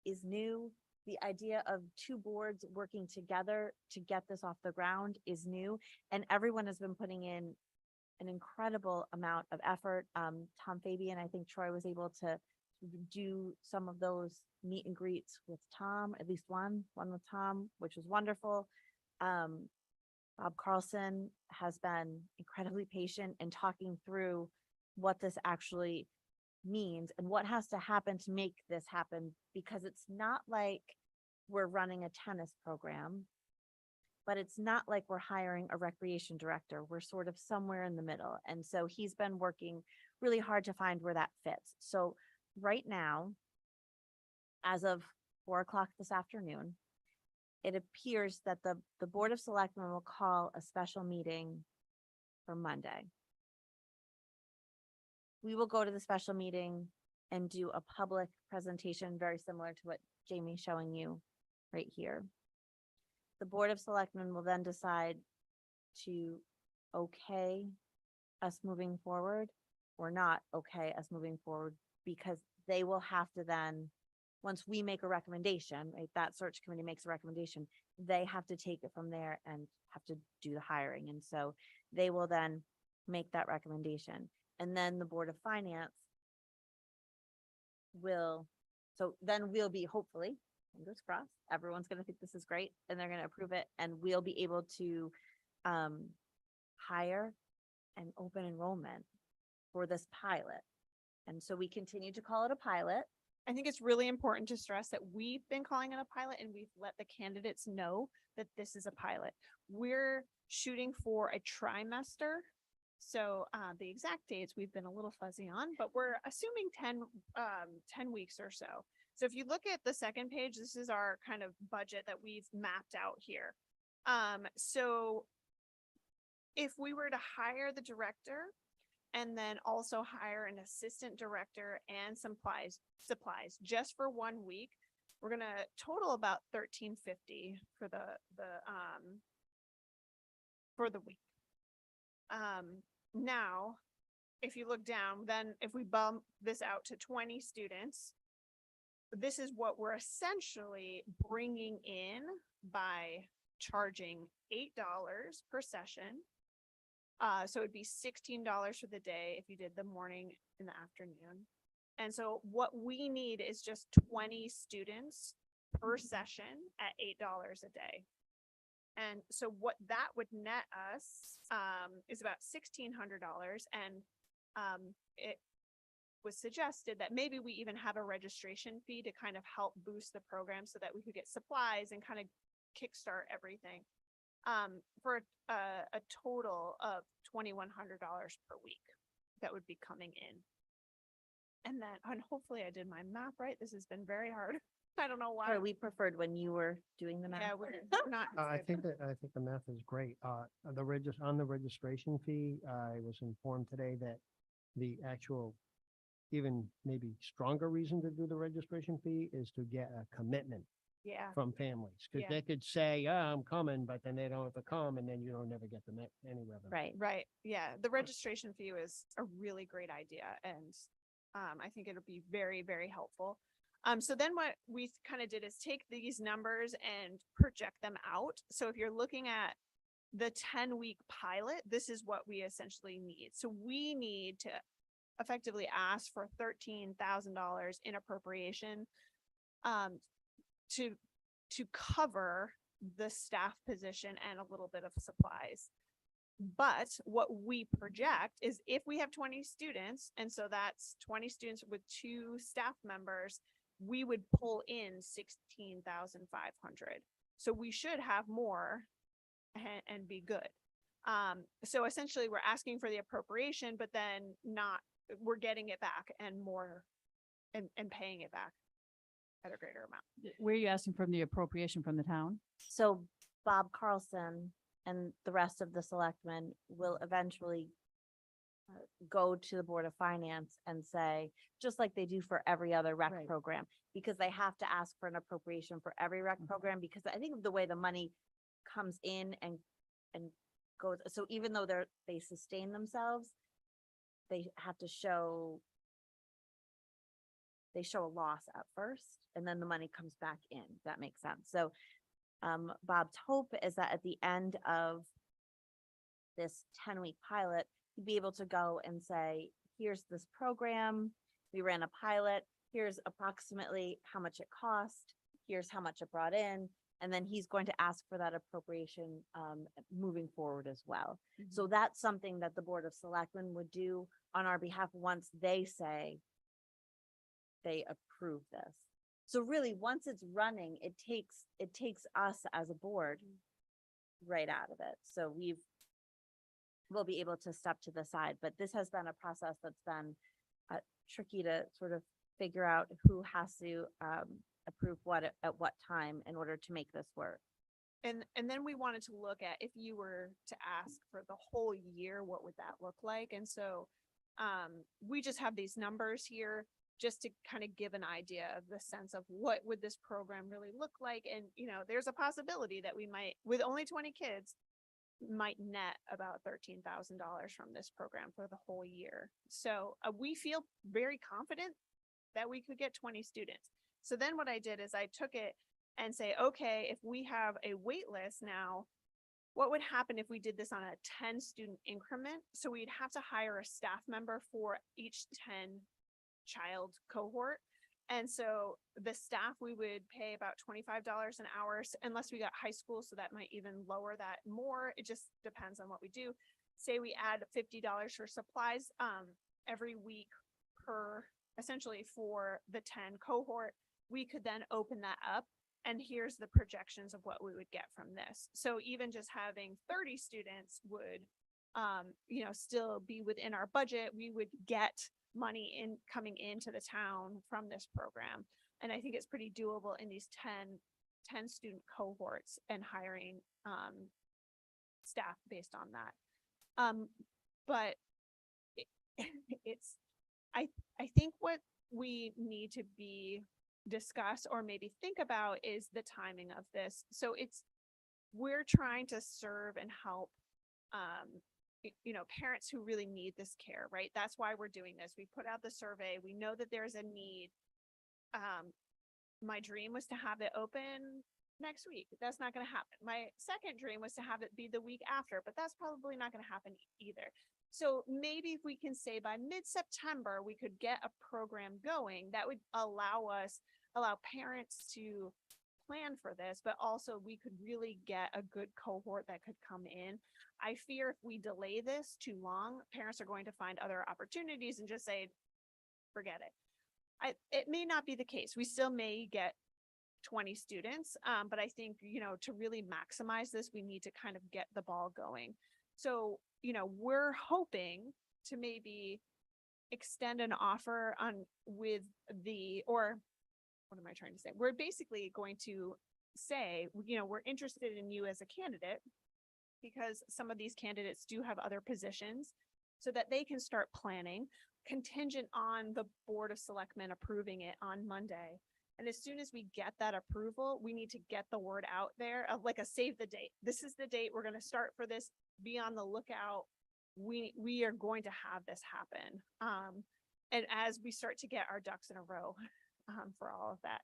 is new. The idea of two boards working together to get this off the ground is new. And everyone has been putting in an incredible amount of effort. Tom Fabian, I think Troy was able to do some of those meet and greets with Tom, at least one with Tom, which was wonderful. Bob Carlson has been incredibly patient in talking through what this actually means and what has to happen to make this happen, because it's not like we're running a tennis program, but it's not like we're hiring a recreation director. We're sort of somewhere in the middle. And so he's been working really hard to find where that fits. So right now, as of 4:00 this afternoon, it appears that the Board of Selectmen will call a special meeting for Monday. We will go to the special meeting and do a public presentation very similar to what Jamie's showing you right here. The Board of Selectmen will then decide to okay us moving forward or not okay us moving forward, because they will have to then, once we make a recommendation, right, that search committee makes a recommendation, they have to take it from there and have to do the hiring. And so they will then make that recommendation. And then the Board of Finance will, so then we'll be, hopefully, fingers crossed, everyone's going to think this is great and they're going to approve it. And we'll be able to hire and open enrollment for this pilot. And so we continue to call it a pilot. I think it's really important to stress that we've been calling it a pilot and we've let the candidates know that this is a pilot. We're shooting for a trimester. So the exact dates we've been a little fuzzy on, but we're assuming 10 weeks or so. So if you look at the second page, this is our kind of budget that we've mapped out here. So if we were to hire the director and then also hire an assistant director and some supplies just for 1 week, we're gonna total about $13.50 for the week. Now, if you look down, then if we bump this out to 20 students, this is what we're essentially bringing in by charging $8 per session. So it'd be $16 for the day if you did the morning and the afternoon. And so what we need is just 20 students per session at $8 a day. And so what that would net us is about $1,600. And it was suggested that maybe we even have a registration fee to kind of help boost the program so that we could get supplies and kind of kickstart everything for a total of $2,100 per week that would be coming in. And then, and hopefully I did my math right. This has been very hard. I don't know why. Sorry, we preferred when you were doing the math. Yeah, we're not. I think the math is great. On the registration fee, I was informed today that the actual, even maybe stronger reason to do the registration fee is to get a commitment Yeah, from families. Cause Yeah. they could say, I'm coming, but then they don't have to come and then you don't never get any revenue. Right. right. Yeah, the registration fee was a really great idea, and I think it'll be very, very helpful. So then what we kind of did is take these numbers and project them out. So if you're looking at the 10-week pilot, this is what we essentially need. So we need to effectively ask for $13,000 in appropriation to cover the staff position and a little bit of supplies. But what we project is if we have 20 students, and so that's 20 students with 2 staff members, we would pull in 16,500. So we should have more and be good. So essentially we're asking for the appropriation, but then we're getting it back and more and paying it back at a greater amount. Where are you asking from the appropriation from the town? So Bob Carlson and the rest of the selectmen will eventually go to the Board of Finance and say, just like they do for every other rec Right. program, because they have to ask for an appropriation for every rec program, because I think the way the money comes in and goes, so even though they sustain themselves, they have to show a loss at first, and then the money comes back in. If that makes sense. So Bob's hope is that at the end of this 10-week pilot, he'd be able to go and say, here's this program, we ran a pilot, here's approximately how much it cost, here's how much it brought in, and then he's going to ask for that appropriation moving forward as well. So that's something that the Board of Selectmen would do on our behalf once they say they approve this. So really, once it's running, it takes us as a board right out of it. So we'll be able to step to the side, but this has been a process that's been tricky to sort of figure out who has to approve what at what time in order to make this work. And then we wanted to look at if you were to ask for the whole year, what would that look like? And so we just have these numbers here just to kind of give an idea of the sense of what would this program really look like. And, there's a possibility that we might, with only 20 kids, might net about $13,000 from this program for the whole year. So we feel very confident that we could get 20 students. So then what I did is I took it and say, okay, if we have a wait list now, what would happen if we did this on a 10 student increment? So we'd have to hire a staff member for each 10 child cohort. And so the staff, we would pay about $25 an hour unless we got high school. So that might even lower that more. It just depends on what we do. Say we add $50 for supplies every week essentially for the 10 cohort, we could then open that up. And here's the projections of what we would get from this. So even just having 30 students would, still be within our budget. We would get money coming into the town from this program. And I think it's pretty doable in these 10 student cohorts and hiring staff based on that. But I think what we need to be discuss or maybe think about is the timing of this. So we're trying to serve and help, parents who really need this care, right? That's why we're doing this. We put out the survey. We know that there's a need. My dream was to have it open next week. That's not going to happen. My second dream was to have it be the week after, but that's probably not going to happen either. So maybe if we can say by mid-September, we could get a program going that would allow parents to plan for this, but also we could really get a good cohort that could come in. I fear if we delay this too long, parents are going to find other opportunities and just say, forget it. It may not be the case. We still may get 20 students, but I think, to really maximize this, we need to kind of get the ball going. So, we're hoping to maybe extend an offer or what am I trying to say? We're basically going to say, we're interested in you as a candidate because some of these candidates do have other positions so that they can start planning contingent on the Board of Selectmen approving it on Monday. And as soon as we get that approval, we need to get the word out there of like a save the date. This is the date we're going to start for this. Be on the lookout. We are going to have this happen. And as we start to get our ducks in a row for all of that.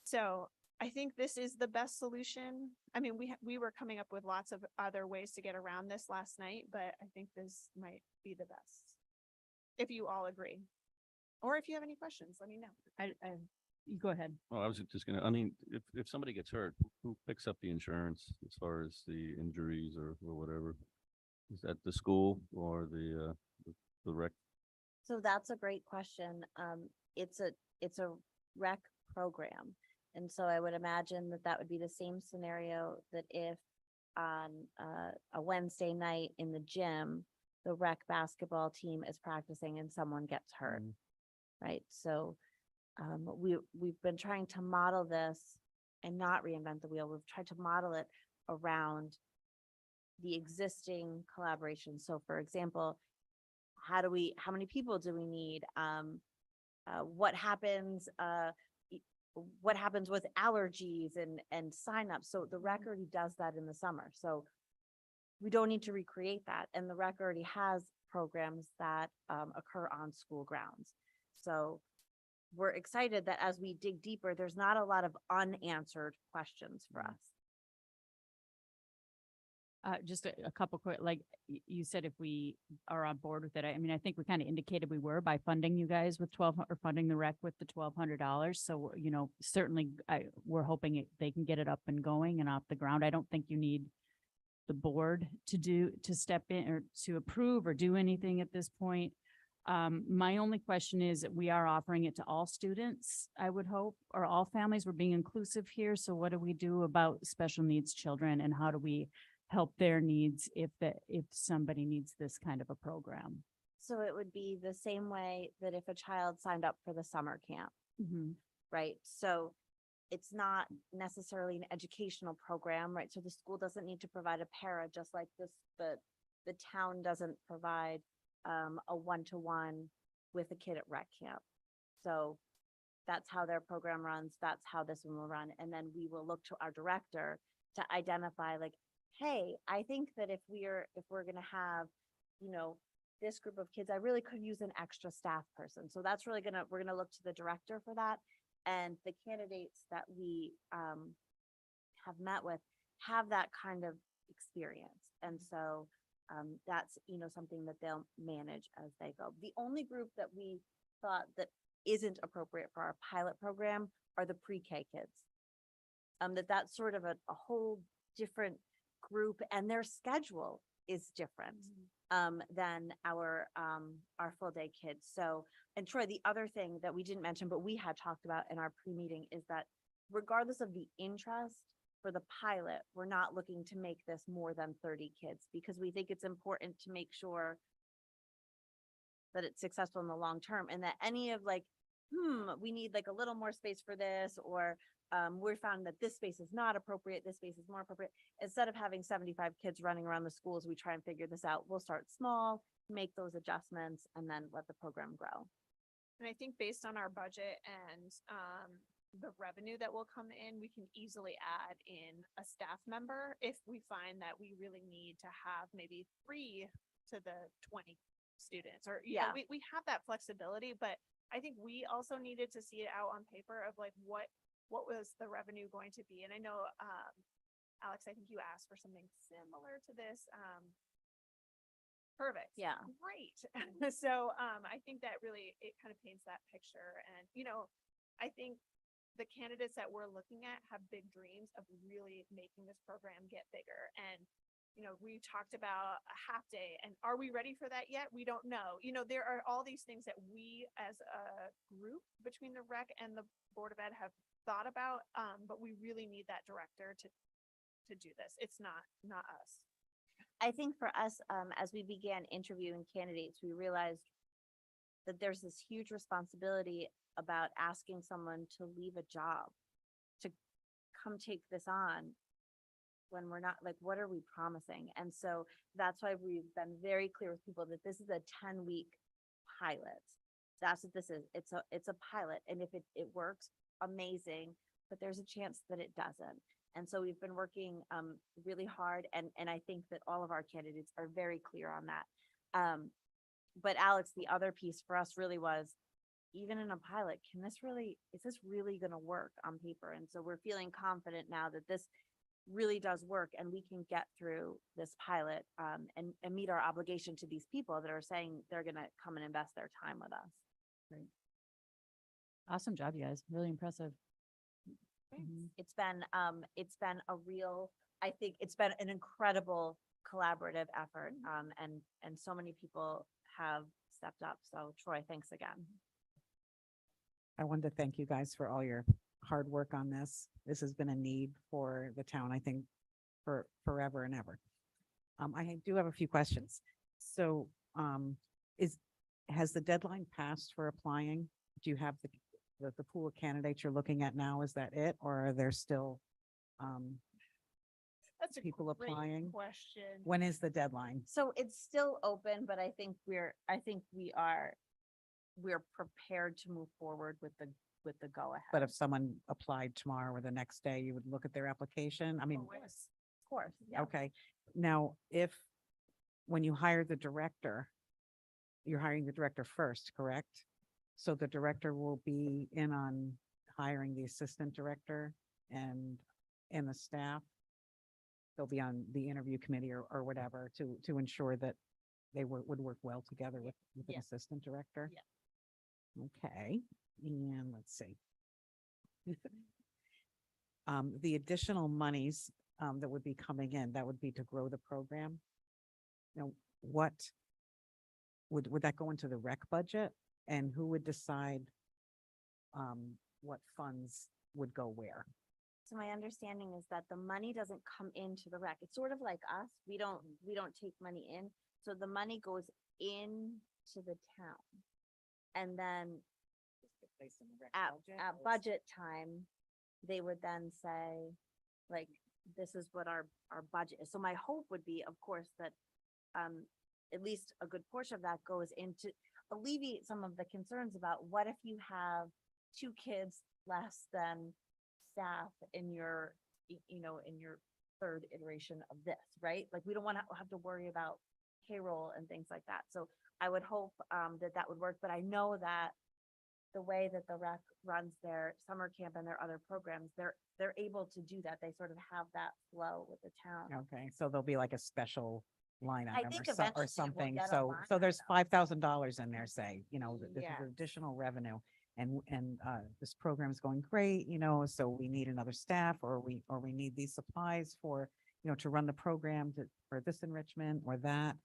So I think this is the best solution. I mean, we were coming up with lots of other ways to get around this last night, but I think this might be the best. If you all agree. Or if you have any questions, let me know. You go ahead. Well, I was just gonna, if somebody gets hurt, who picks up the insurance as far as the injuries or whatever? Is that the school or the rec? So that's a great question. It's a rec program. And so I would imagine that would be the same scenario that if on a Wednesday night in the gym, the rec basketball team is practicing and someone gets hurt, right? So we've been trying to model this and not reinvent the wheel. We've tried to model it around the existing collaboration. So for example, how many people do we need? What happens with allergies and signups? So the rec already does that in the summer. So we don't need to recreate that. And the rec already has programs that occur on school grounds. So we're excited that as we dig deeper, there's not a lot of unanswered questions for us. Just a couple quick, like you said, if we are on board with it, I mean, I think we kind of indicated we were by funding you guys with funding the rec with the $1,200. So, certainly we're hoping they can get it up and going and off the ground. I don't think you need the board to step in or to approve or do anything at this point. My only question is we are offering it to all students, I would hope, or all families. We're being inclusive here. So what do we do about special needs children and how do we help their needs if somebody needs this kind of a program? So it would be the same way that if a child signed up for the summer camp, right? So it's not necessarily an educational program, right? So the school doesn't need to provide a para, just like the town doesn't provide a one-to-one with a kid at rec camp. So that's how their program runs. That's how this one will run. And then we will look to our director to identify like, hey, I think that if we're going to have, this group of kids, I really could use an extra staff person. So that's really we're going to look to the director for that. And the candidates that we have met with have that kind of experience. And so that's, something that they'll manage as they go. The only group that we thought that isn't appropriate for our pilot program are the pre-K kids. That's sort of a whole different group and their schedule is different than our full day kids. So, and Troy, the other thing that we didn't mention, but we had talked about in our pre-meeting is that regardless of the interest for the pilot, we're not looking to make this more than 30 kids because we think it's important to make sure that it's successful in the long term and that any of like, we need like a little more space for this, or we found that this space is not appropriate, this space is more appropriate. Instead of having 75 kids running around the schools, we try and figure this out. We'll start small, make those adjustments, and then let the program grow. And I think based on our budget and, the revenue that will come in, we can easily add in a staff member if we find that we really need to have maybe 3 to the 20 students, or, you know, Yeah. we have that flexibility, but I think we also needed to see it out on paper of like, what was the revenue going to be? And I know, Alex, I think you asked for something similar to this. Perfect. Yeah. Great. So, I think that really, it kind of paints that picture. And, you know, I think the candidates that we're looking at have big dreams of really making this program get bigger. And, you know, we talked about a half day, and are we ready for that yet? We don't know. You know, there are all these things that we as a group between the rec and the Board of Ed have thought about, but we really need that director to do this. It's not us. I think for us, as we began interviewing candidates, we realized that there's this huge responsibility about asking someone to leave a job, to come take this on when we're not, like, what are we promising? And so that's why we've been very clear with people that this is a 10-week pilot. That's what this is. It's a pilot. And if it works, amazing, but there's a chance that it doesn't. And so we've been working really hard, and I think that all of our candidates are very clear on that. But Alex, the other piece for us really was, even in a pilot, is this really gonna work on paper? And so we're feeling confident now that this really does work, and we can get through this pilot and meet our obligation to these people that are saying they're gonna come and invest their time with us. Awesome job, you guys. Really impressive. Mhm. It's been a real, I think it's been an incredible collaborative effort. And so many people have stepped up. So Troy, thanks again. I wanted to thank you guys for all your hard work on this. This has been a need for the town, I think, for forever and ever. I do have a few questions. So, has the deadline passed for applying? Do you have the pool of candidates you're looking at now? Is that it? Or are there still, That's a people great applying? question. When is the deadline? So it's still open, but I think we're prepared to move forward with the go ahead. But if someone applied tomorrow or the next day, you would look at their application? I mean, Always. Of course, yeah. okay. Now, when you hire the director, you're hiring the director first, correct? So the director will be in on hiring the assistant director and the staff. They'll be on the interview committee or whatever to ensure that they would work well together with an Yeah. assistant director. Yeah. Okay, and let's see. The additional monies that would be coming in, that would be to grow the program. Now, what would that go into the rec budget? And who would decide what funds would go where? So my understanding is that the money doesn't come into the rec. It's sort of like us. We don't take money in. So the money goes into the town. And then at budget time, they would then say, like, this is what our budget is. So my hope would be, of course, that at least a good portion of that goes into alleviate some of the concerns about what if you have 2 kids less than staff in your, in your third iteration of this, right? Like, we don't want to have to worry about payroll and things like that. So I would hope that would work, but I know that the way that the rec runs their summer camp and their other programs, they're able to do that. They sort of have that flow with the town. Okay, so there'll be like a special line I item think or eventually we'll something. get a So, line there's item. $5,000 in there, say, this is Yeah. additional revenue. And this program is going great, so we need another staff or we need these supplies for, to run the program for this enrichment or that.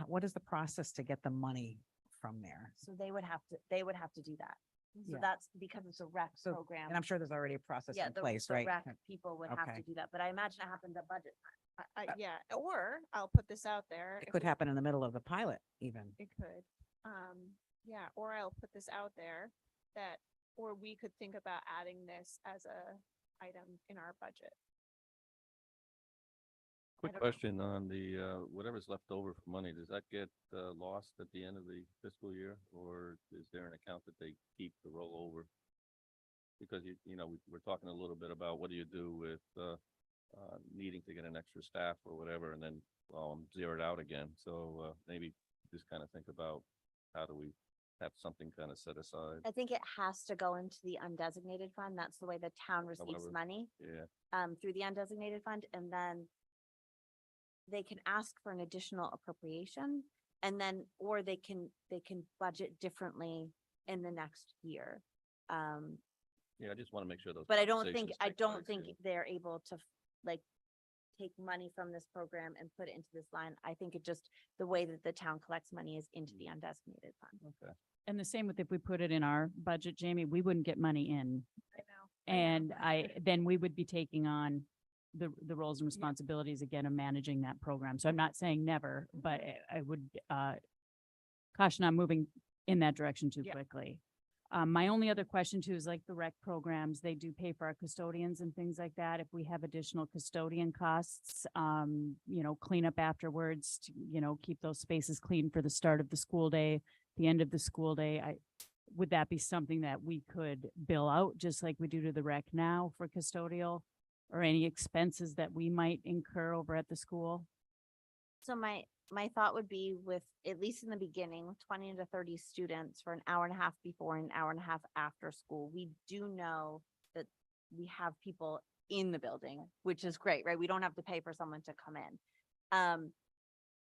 What is the process to get the money from there? So they would have to do that. So Yeah. that's because it's a rec So, program. and I'm sure there's already a process Yeah, in place, the right? rec people would have Okay. to do that, but I imagine it happens at budget. Yeah, or I'll put this out there. It if could we- happen in the middle of the pilot even. It could. Yeah, or I'll put this out there or we could think about adding this as a item in our budget. Quick don't know. question on the, whatever's left over for money, does that get, lost at the end of the fiscal year? Or is there an account that they keep to roll over? Because we're talking a little bit about what do you do with, needing to get an extra staff or whatever, and then, well, I'm zeroed out again. So, maybe just kind of think about how do we have something kind of set aside? I think it has to go into the undesignated fund. That's the way the town receives However. money, Yeah, through the undesignated fund, and then they can ask for an additional appropriation, and then, or they can budget differently in the next year. yeah, I just want to make sure those. But I don't think, conversations I take don't place, think yeah. they're able to like take money from this program and put it into this line. I think it just, the way that the town collects money is into the undesignated fund. Okay. And the same with if we put it in our budget, Jamie, we wouldn't get money in. I know. And then we would be taking on the roles and responsibilities again of managing that program. So I'm not saying never, but I would, caution on moving in that direction too Yeah. quickly. My only other question too is like the rec programs, they do pay for our custodians and things like that. If we have additional custodian costs, clean up afterwards, to, keep those spaces clean for the start of the school day, the end of the school day, would that be something that we could bill out just like we do to the rec now for custodial? Or any expenses that we might incur over at the school? So my thought would be with, at least in the beginning, with 20 to 30 students for an hour and a half before and an hour and a half after school, we do know that we have people in the building, which is great, right? We don't have to pay for someone to come in.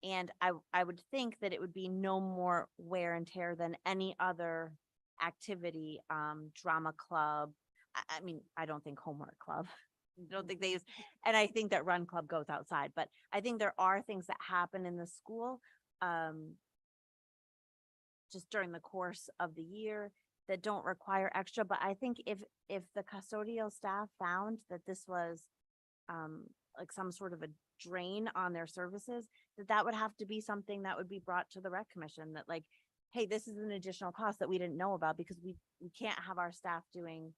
And I would think that it would be no more wear and tear than any other activity, drama club. I mean, I don't think homework club. I don't think they use, and I think that run club goes outside, but I think there are things that happen in the school, just during the course of the year that don't require extra. But I think if the custodial staff found that this was, like some sort of a drain on their services, that would have to be something that would be brought to the rec commission, that like, hey, this is an additional cost that we didn't know about, because we can't have our staff doing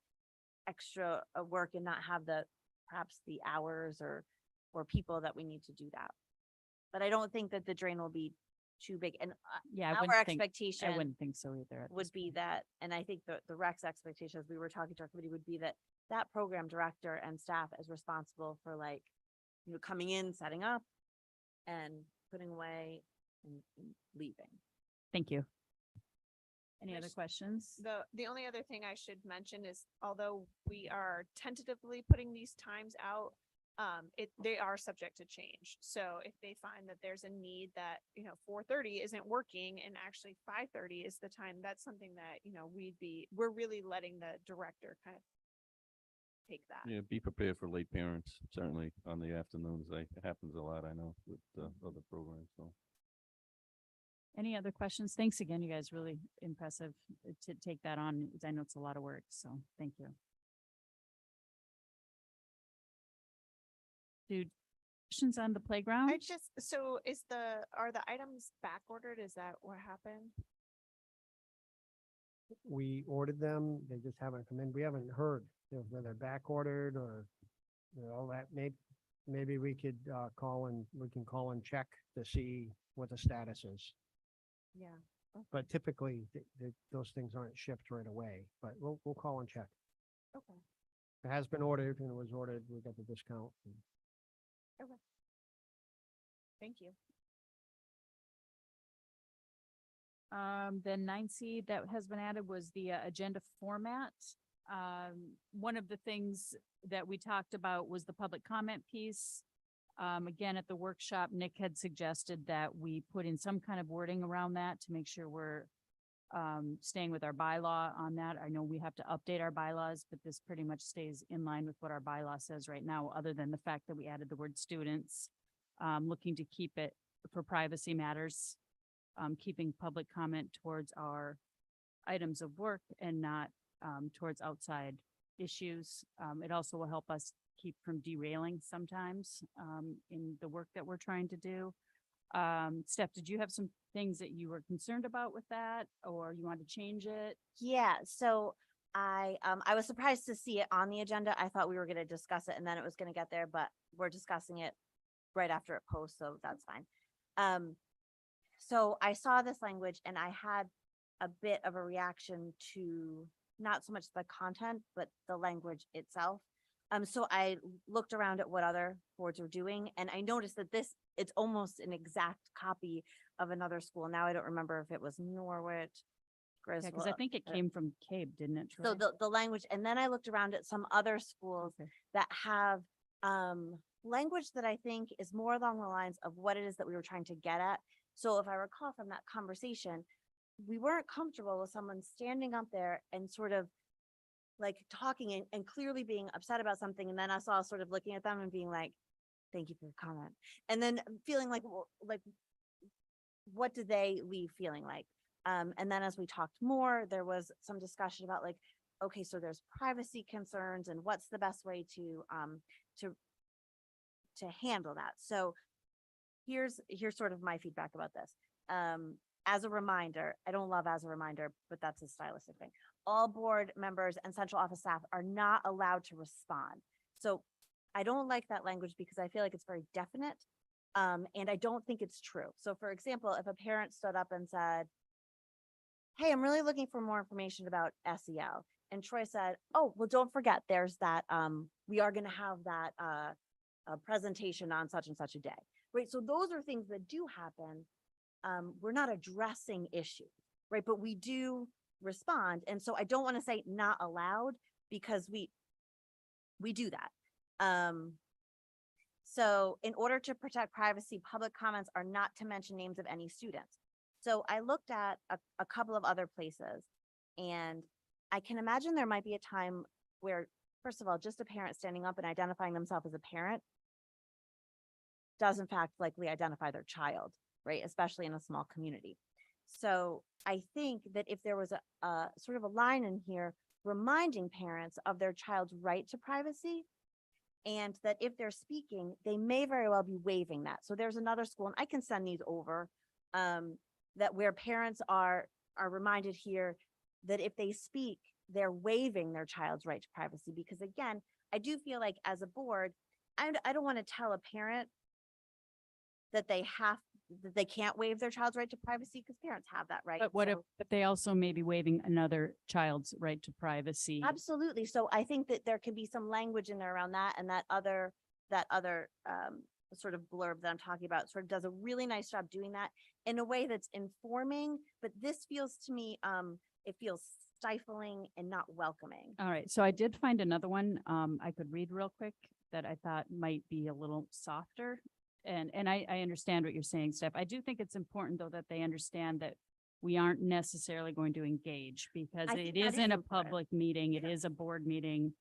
extra work and not have perhaps the hours or people that we need to do that. But I don't think that the drain will be too big. And Yeah, our I wouldn't think expectation so either. at would this be point. that, and I think the rec's expectations, we were talking to our committee, would be that that program director and staff is responsible for like, coming in, setting up and putting away and leaving. Thank you. Any I other s- questions? The only other thing I should mention is, although we are tentatively putting these times out, they are subject to change. So if they find that there's a need that, 4:30 isn't working and actually 5:30 is the time, that's something that, we're really letting the director kind of take that. Yeah, be prepared for late parents, certainly on the afternoons. It happens a lot, I know, with, other programs, so. Any other questions? Thanks again, you guys. Really impressive to take that on. I know it's a lot of work, so thank you. Dude, questions on the playground? So are the items back ordered? Is that what happened? We ordered them, they just haven't come in. We haven't heard if they're back ordered or, all that. Maybe we could, we can call and check to see what the status is. Yeah. But typically, those things aren't shipped right away, but we'll call and check. Okay. It has been ordered and it was ordered, we got the discount. Thank you. Then 9C that has been added was the agenda format. One of the things that we talked about was the public comment piece. Again, at the workshop, Nick had suggested that we put in some kind of wording around that to make sure we're staying with our bylaw on that. I know we have to update our bylaws, but this pretty much stays in line with what our bylaw says right now, other than the fact that we added the word students. Looking to keep it for privacy matters, keeping public comment towards our items of work and not towards outside issues. It also will help us keep from derailing sometimes in the work that we're trying to do. Steph, did you have some things that you were concerned about with that, or you want to change it? Yeah, so I was surprised to see it on the agenda. I thought we were gonna discuss it and then it was gonna get there, but we're discussing it right after it posts, so that's fine. So I saw this language and I had a bit of a reaction to not so much the content, but the language itself. So I looked around at what other boards were doing, and I noticed that it's almost an exact copy of another school. Now I don't remember if it was Norwich, Yeah, because I Griswold. think it came from CABE, didn't it, Troy? So the language, and then I looked around at some other schools Okay. that have language that I think is more along the lines of what it is that we were trying to get at. So if I recall from that conversation, we weren't comfortable with someone standing up there and sort of like talking and clearly being upset about something. And then us all sort of looking at them and being like, thank you for your comment. And then feeling like, well, like, what do they leave feeling like? And then as we talked more, there was some discussion about like, okay, so there's privacy concerns and what's the best way to handle that. So here's sort of my feedback about this. As a reminder, I don't love as a reminder, but that's a stylistic thing. All board members and central office staff are not allowed to respond. So I don't like that language because I feel like it's very definite. And I don't think it's true. So for example, if a parent stood up and said, hey, I'm really looking for more information about SEL. And Troy said, oh, well, don't forget, there's that, we are going to have that presentation on such and such a day, right? So those are things that do happen. We're not addressing issues, right? But we do respond. And so I don't want to say not allowed because we do that. So in order to protect privacy, public comments are not to mention names of any students. So I looked at a couple of other places, and I can imagine there might be a time where, first of all, just a parent standing up and identifying themselves as a parent does in fact likely identify their child, right? Especially in a small community. So I think that if there was a sort of a line in here reminding parents of their child's right to privacy, and that if they're speaking, they may very well be waiving that. So there's another school, and I can send these over, that where parents are reminded here that if they speak, they're waiving their child's right to privacy. Because again, I do feel like as a board, I don't want to tell a parent that they can't waive their child's right to privacy, because parents have that right. But what if, So- but they also may be waiving another child's right to privacy? Absolutely. So I think that there can be some language in there around that, and that other sort of blurb that I'm talking about sort of does a really nice job doing that in a way that's informing, but this feels to me, it feels stifling and not welcoming. All right, so I did find another one I could read real quick that I thought might be a little softer. And I understand what you're saying, Steph. I do think it's important, though, that they understand that we aren't necessarily going to engage because I think it that is isn't a important. public meeting. It is a board meeting.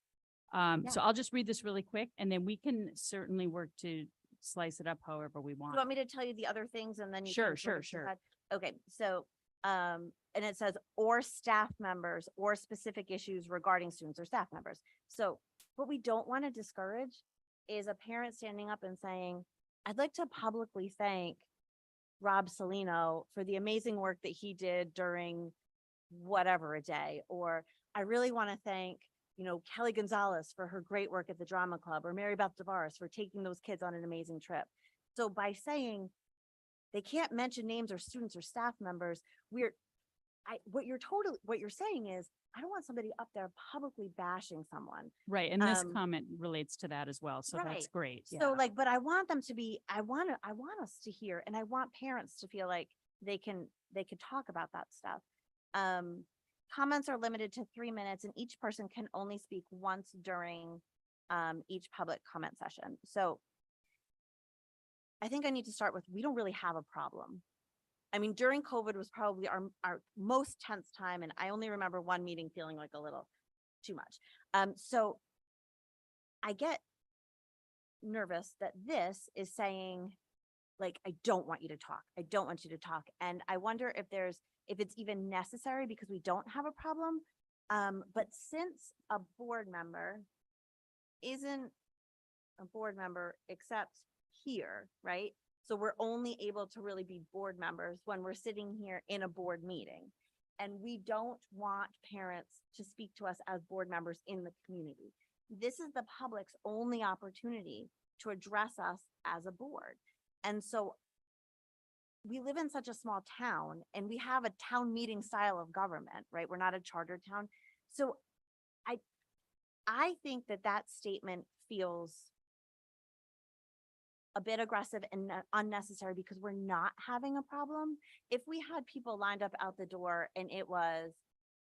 So I'll just read this really quick, and then we can certainly work to slice it up however we Do want. you want me to tell you the other things and then you Sure, can sort of sure. decide? Okay, so, and it says, or staff members or specific issues regarding students or staff members. So what we don't want to discourage is a parent standing up and saying, I'd like to publicly thank Rob Salino for the amazing work that he did during whatever a day, or I really want to thank, Kelly Gonzalez for her great work at the drama club, or Mary Beth Tavares for taking those kids on an amazing trip. So by saying they can't mention names or students or staff members, what you're saying is, I don't want somebody up there publicly bashing someone. Right, and this Um, comment relates to that as well, so that's right. great. So yeah. like, but I want them to be, I want us to hear, and I want parents to feel like they can talk about that stuff. Comments are limited to 3 minutes, and each person can only speak once during each public comment session. So I think I need to start with, we don't really have a problem. I mean, during COVID was probably our most tense time, and I only remember one meeting feeling like a little too much. So I get nervous that this is saying, like, I don't want you to talk. I don't want you to talk. And I wonder if it's even necessary, because we don't have a problem. But since a board member isn't a board member except here, right? So we're only able to really be board members when we're sitting here in a board meeting. And we don't want parents to speak to us as board members in the community. This is the public's only opportunity to address us as a board. And so we live in such a small town and we have a town meeting style of government, right? We're not a charter town. So I think that that statement feels a bit aggressive and unnecessary because we're not having a problem. If we had people lined up out the door and it was,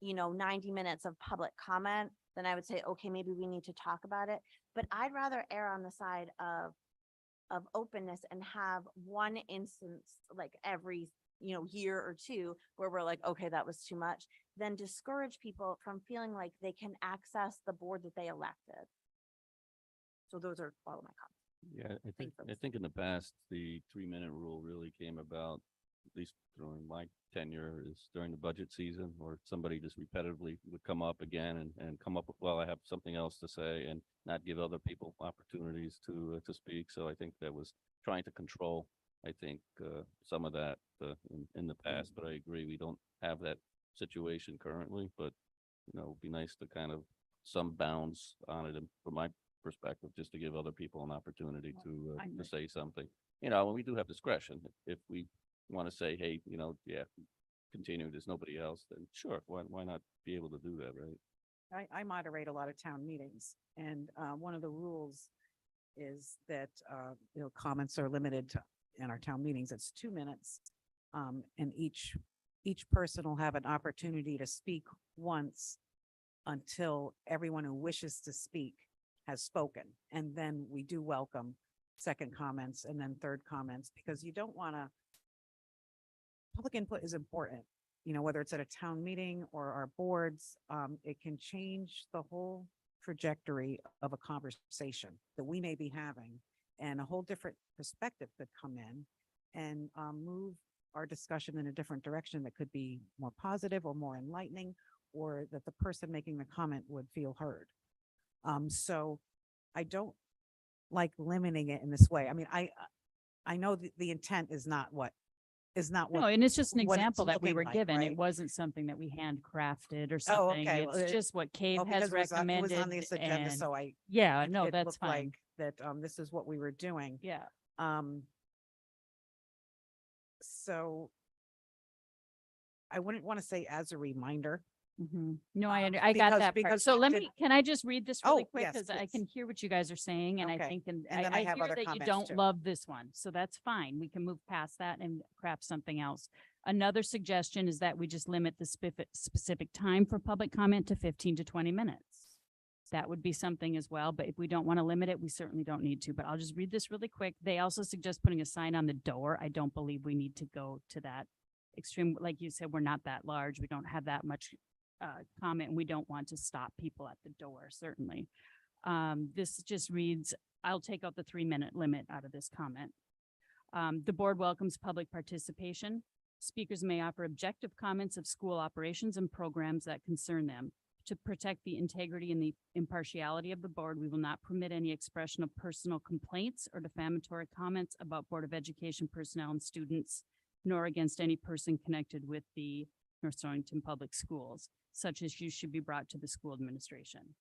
90 minutes of public comment, then I would say, okay, maybe we need to talk about it. But I'd rather err on the side of openness and have one instance like every, year or two where we're like, okay, that was too much, then discourage people from feeling like they can access the board that they elected. So those are all of my comments. Yeah, I think, Thanks. I think in the past, the 3-minute rule really came about, at least during my tenure, is during the budget season, or somebody just repetitively would come up again and come up with, well, I have something else to say, and not give other people opportunities to speak. So I think that was trying to control, I think, some of that in the past, but I agree, we don't have that situation currently, but, it'd be nice to kind of some bounds on it, and from my perspective, just to give other people an opportunity to I agree. say something. And we do have discretion. If we want to say, hey, yeah, continue, there's nobody else, then sure, why not be able to do that, right? I moderate a lot of town meetings, and one of the rules is that, comments are limited to, in our town meetings, it's 2 minutes. And each person will have an opportunity to speak once until everyone who wishes to speak has spoken. And then we do welcome second comments and then third comments, because you don't want to, public input is important, whether it's at a town meeting or our boards, it can change the whole trajectory of a conversation that we may be having, and a whole different perspective could come in and move our discussion in a different direction that could be more positive or more enlightening, or that the person making the comment would feel heard. So I don't like limiting it in this way. I mean, I know the intent is not what. No, and it's just an what it's example that we looking were like, given. It right? wasn't something that we handcrafted or Oh, something. okay. Well, It's just what Cave Oh, has because it was on recommended. this agenda, and- so Yeah, no, it that's looked fine. like that, this is what we were doing. Yeah. So I wouldn't want to say as a reminder. No, I Um, I got because- that part. because So did- can I just read this really Oh, quick? yes, Because I please. can hear what you guys are saying, and I Okay. think, and And then I have hear other that you comments don't too. love this one, so that's fine. We can move past that and craft something else. Another suggestion is that we just limit the specific time for public comment to 15 to 20 minutes. That would be something as well, but if we don't want to limit it, we certainly don't need to, but I'll just read this really quick. They also suggest putting a sign on the door. I don't believe we need to go to that extreme. Like you said, we're not that large. We don't have that much comment, and we don't want to stop people at the door, certainly. This just reads, I'll take out the 3-minute limit out of this comment. The board welcomes public participation. Speakers may offer objective comments of school operations and programs that concern them. To protect the integrity and the impartiality of the board, we will not permit any expression of personal complaints or defamatory comments about Board of Education personnel and students, nor against any person connected with the North Stonington Public Schools. Such issues should be brought to the school administration.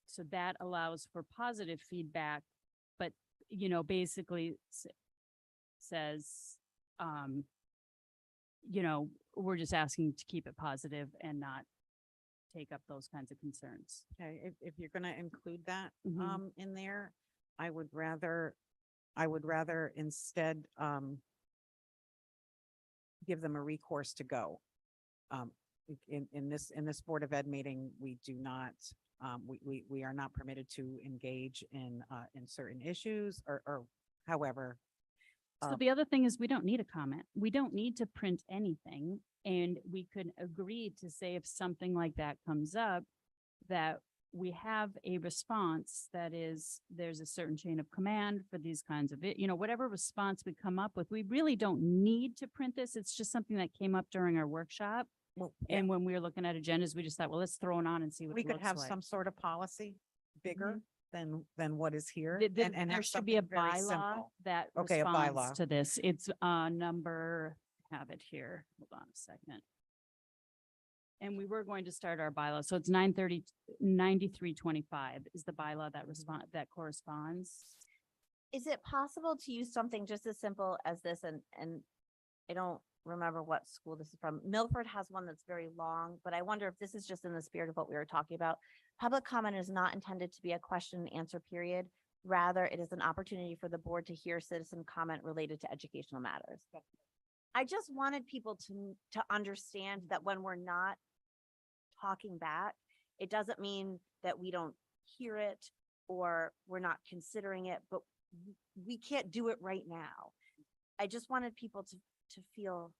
So that allows for positive feedback, but, basically says, we're just asking to keep it positive and not take up those kinds of concerns. Okay, if you're gonna include that, Mhm. in there, I would rather instead, give them a recourse to go. In this Board of Ed meeting, we do not, we are not permitted to engage in certain issues or however. So the other thing is we don't need a comment. We don't need to print anything. And we could agree to say if something like that comes up, that we have a response that is, there's a certain chain of command for these kinds of, whatever response we come up with, we really don't need to print this. It's just something that came up during our workshop. Well, yeah, And when we were looking at agendas, we just thought, well, let's throw it on and see what we it could looks have like. some sort of policy bigger than what is here. There and have should be a something very bylaw simple. that Okay, a bylaw. responds to this. It's number, have it here. Hold on a second. And we were going to start our bylaw, so it's 9325 is the bylaw that that corresponds. Is it possible to use something just as simple as this? And I don't remember what school this is from. Milford has one that's very long, but I wonder if this is just in the spirit of what we were talking about. Public comment is not intended to be a question and answer period. Rather, it is an opportunity for the board to hear citizen comment related to educational matters. I just wanted people to understand that when we're not talking back, it doesn't mean that we don't hear it or we're not considering it, but we can't do it right now. I just wanted people to feel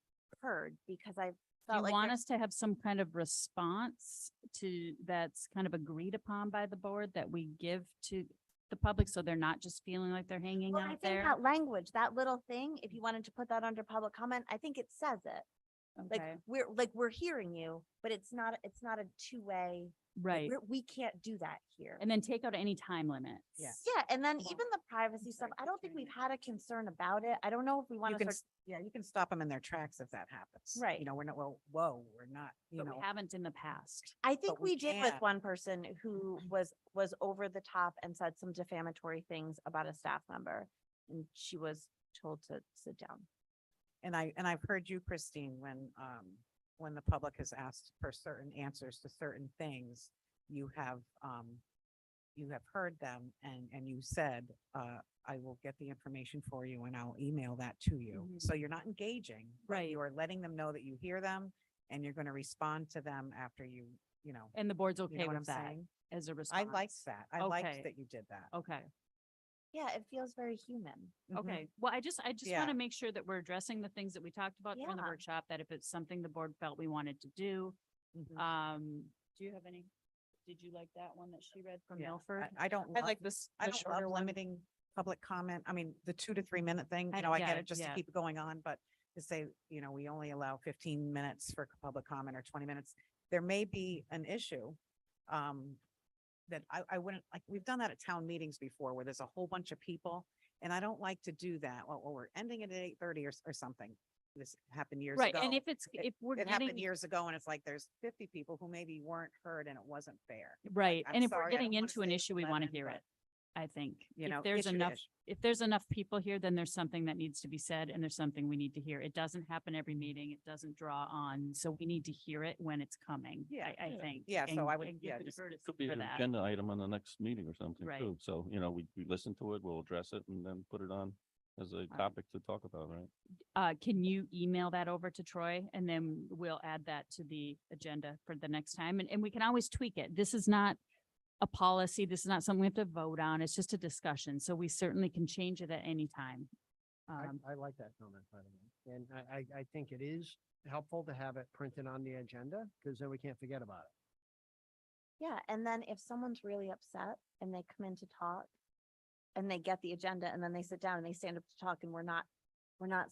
heard because I Do felt you like want there- us to have some kind of response to, that's kind of agreed upon by the board that we give to the public, so they're not just feeling like they're hanging Well, I out think there? that language, that little thing, if you wanted to put that under public comment, I think it says it. Okay, Like we're hearing you, but it's not a two-way. right. We can't do that here. And then take out any time limits. Yes. Yeah, and then Well, even the privacy stuff, I don't think we've had a concern about it. I don't know if we want You to can, start. yeah, you can stop them in their tracks if that happens. Right. You know, we're not, well, whoa, we're not, you But know. we haven't in the past. I think but we we did with can. one person who was over the top and said some defamatory things about a staff member. And she was told to sit down. And I've heard you, Christine, when the public has asked for certain answers to certain things, you have heard them and you said, I will get the information for you and I'll email that to you. Mhm. So you're not engaging. but Right. You are letting them know that you hear them and you're going to respond to them after you know. And the board's You know okay what I'm with that saying? as a I response? liked that. I Okay. liked that you did that. Okay, Yeah, it feels very human. Mhm. okay. Well, I just want Yeah. to make sure that we're addressing the things that we talked about during the Yeah. workshop, that if it's something the board felt we wanted to do. Mhm. Do you have any, did you like that one that she read from Yeah. Milford? I don't. I love- like this, I the don't shorter love one. limiting public comment. I mean, the 2 to 3 minute thing, I- you know, I yeah, get it just to yeah. keep it going on, but to say, you know, we only allow 15 minutes for public comment or 20 minutes, there may be an issue. That I wouldn't, like, we've done that at town meetings before where there's a whole bunch of people. And I don't like to do that. Well, we're ending it at 8:30 or something. This happened years Right, ago. and if it's, It- if we're It happened getting, years ago and it's like there's 50 people who maybe weren't heard and it wasn't fair. right, I'm and if we're sorry, I getting don't wanna into an say issue, we want to 11, hear but, it. I think, You know, if there's issue to enough, issue. if there's enough people here, then there's something that needs to be said and there's something we need to hear. It doesn't happen every meeting. It doesn't draw on, so we need to hear it when it's coming. Yeah. I think. Yeah, so and- I would- and give yeah, the just- courtesy Could be for an that. agenda item on the next meeting or something Right. too. So, you know, we listen to it, we'll address it and then put it on as a right. topic to talk about, right? Can you email that over to Troy and then we'll add that to the agenda for the next time? And we can always tweak it. This is not a policy. This is not something we have to vote on. It's just a discussion. So we certainly can change it at any time. I like that comment, by the way. And I think it is helpful to have it printed on the agenda because then we can't forget about it. Yeah, and then if someone's really upset and they come in to talk and they get the agenda and then they sit down and they stand up to talk and we're not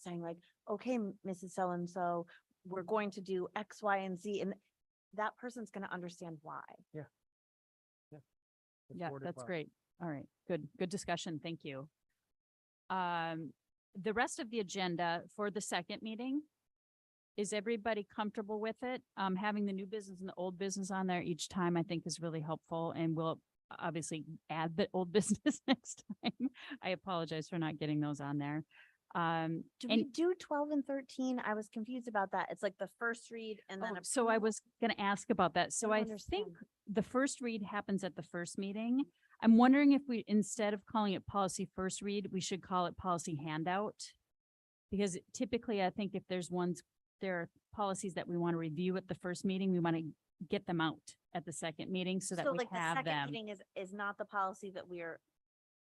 saying like, okay, Mrs. So-and-so, we're going to do X, Y, and Z, and that person's gonna understand why. It's Yeah, 4 to that's 12. great. All right, good discussion. Thank you. The rest of the agenda for the second meeting, is everybody comfortable with it? Having the new business and the old business on there each time, I think is really helpful and we'll obviously add the old business next time. I apologize for not getting those on there. Do we And- do 12 and 13? I was confused about that. It's like the first read and then. Oh, so I approval? was gonna ask about that. So don't I understand. think the first read happens at the first meeting. I'm wondering if we, instead of calling it policy first read, we should call it policy handout. Because typically, I think if there are policies that we want to review at the first meeting, we want to get them out at the second meeting so that we like the have second them. meeting is not the policy that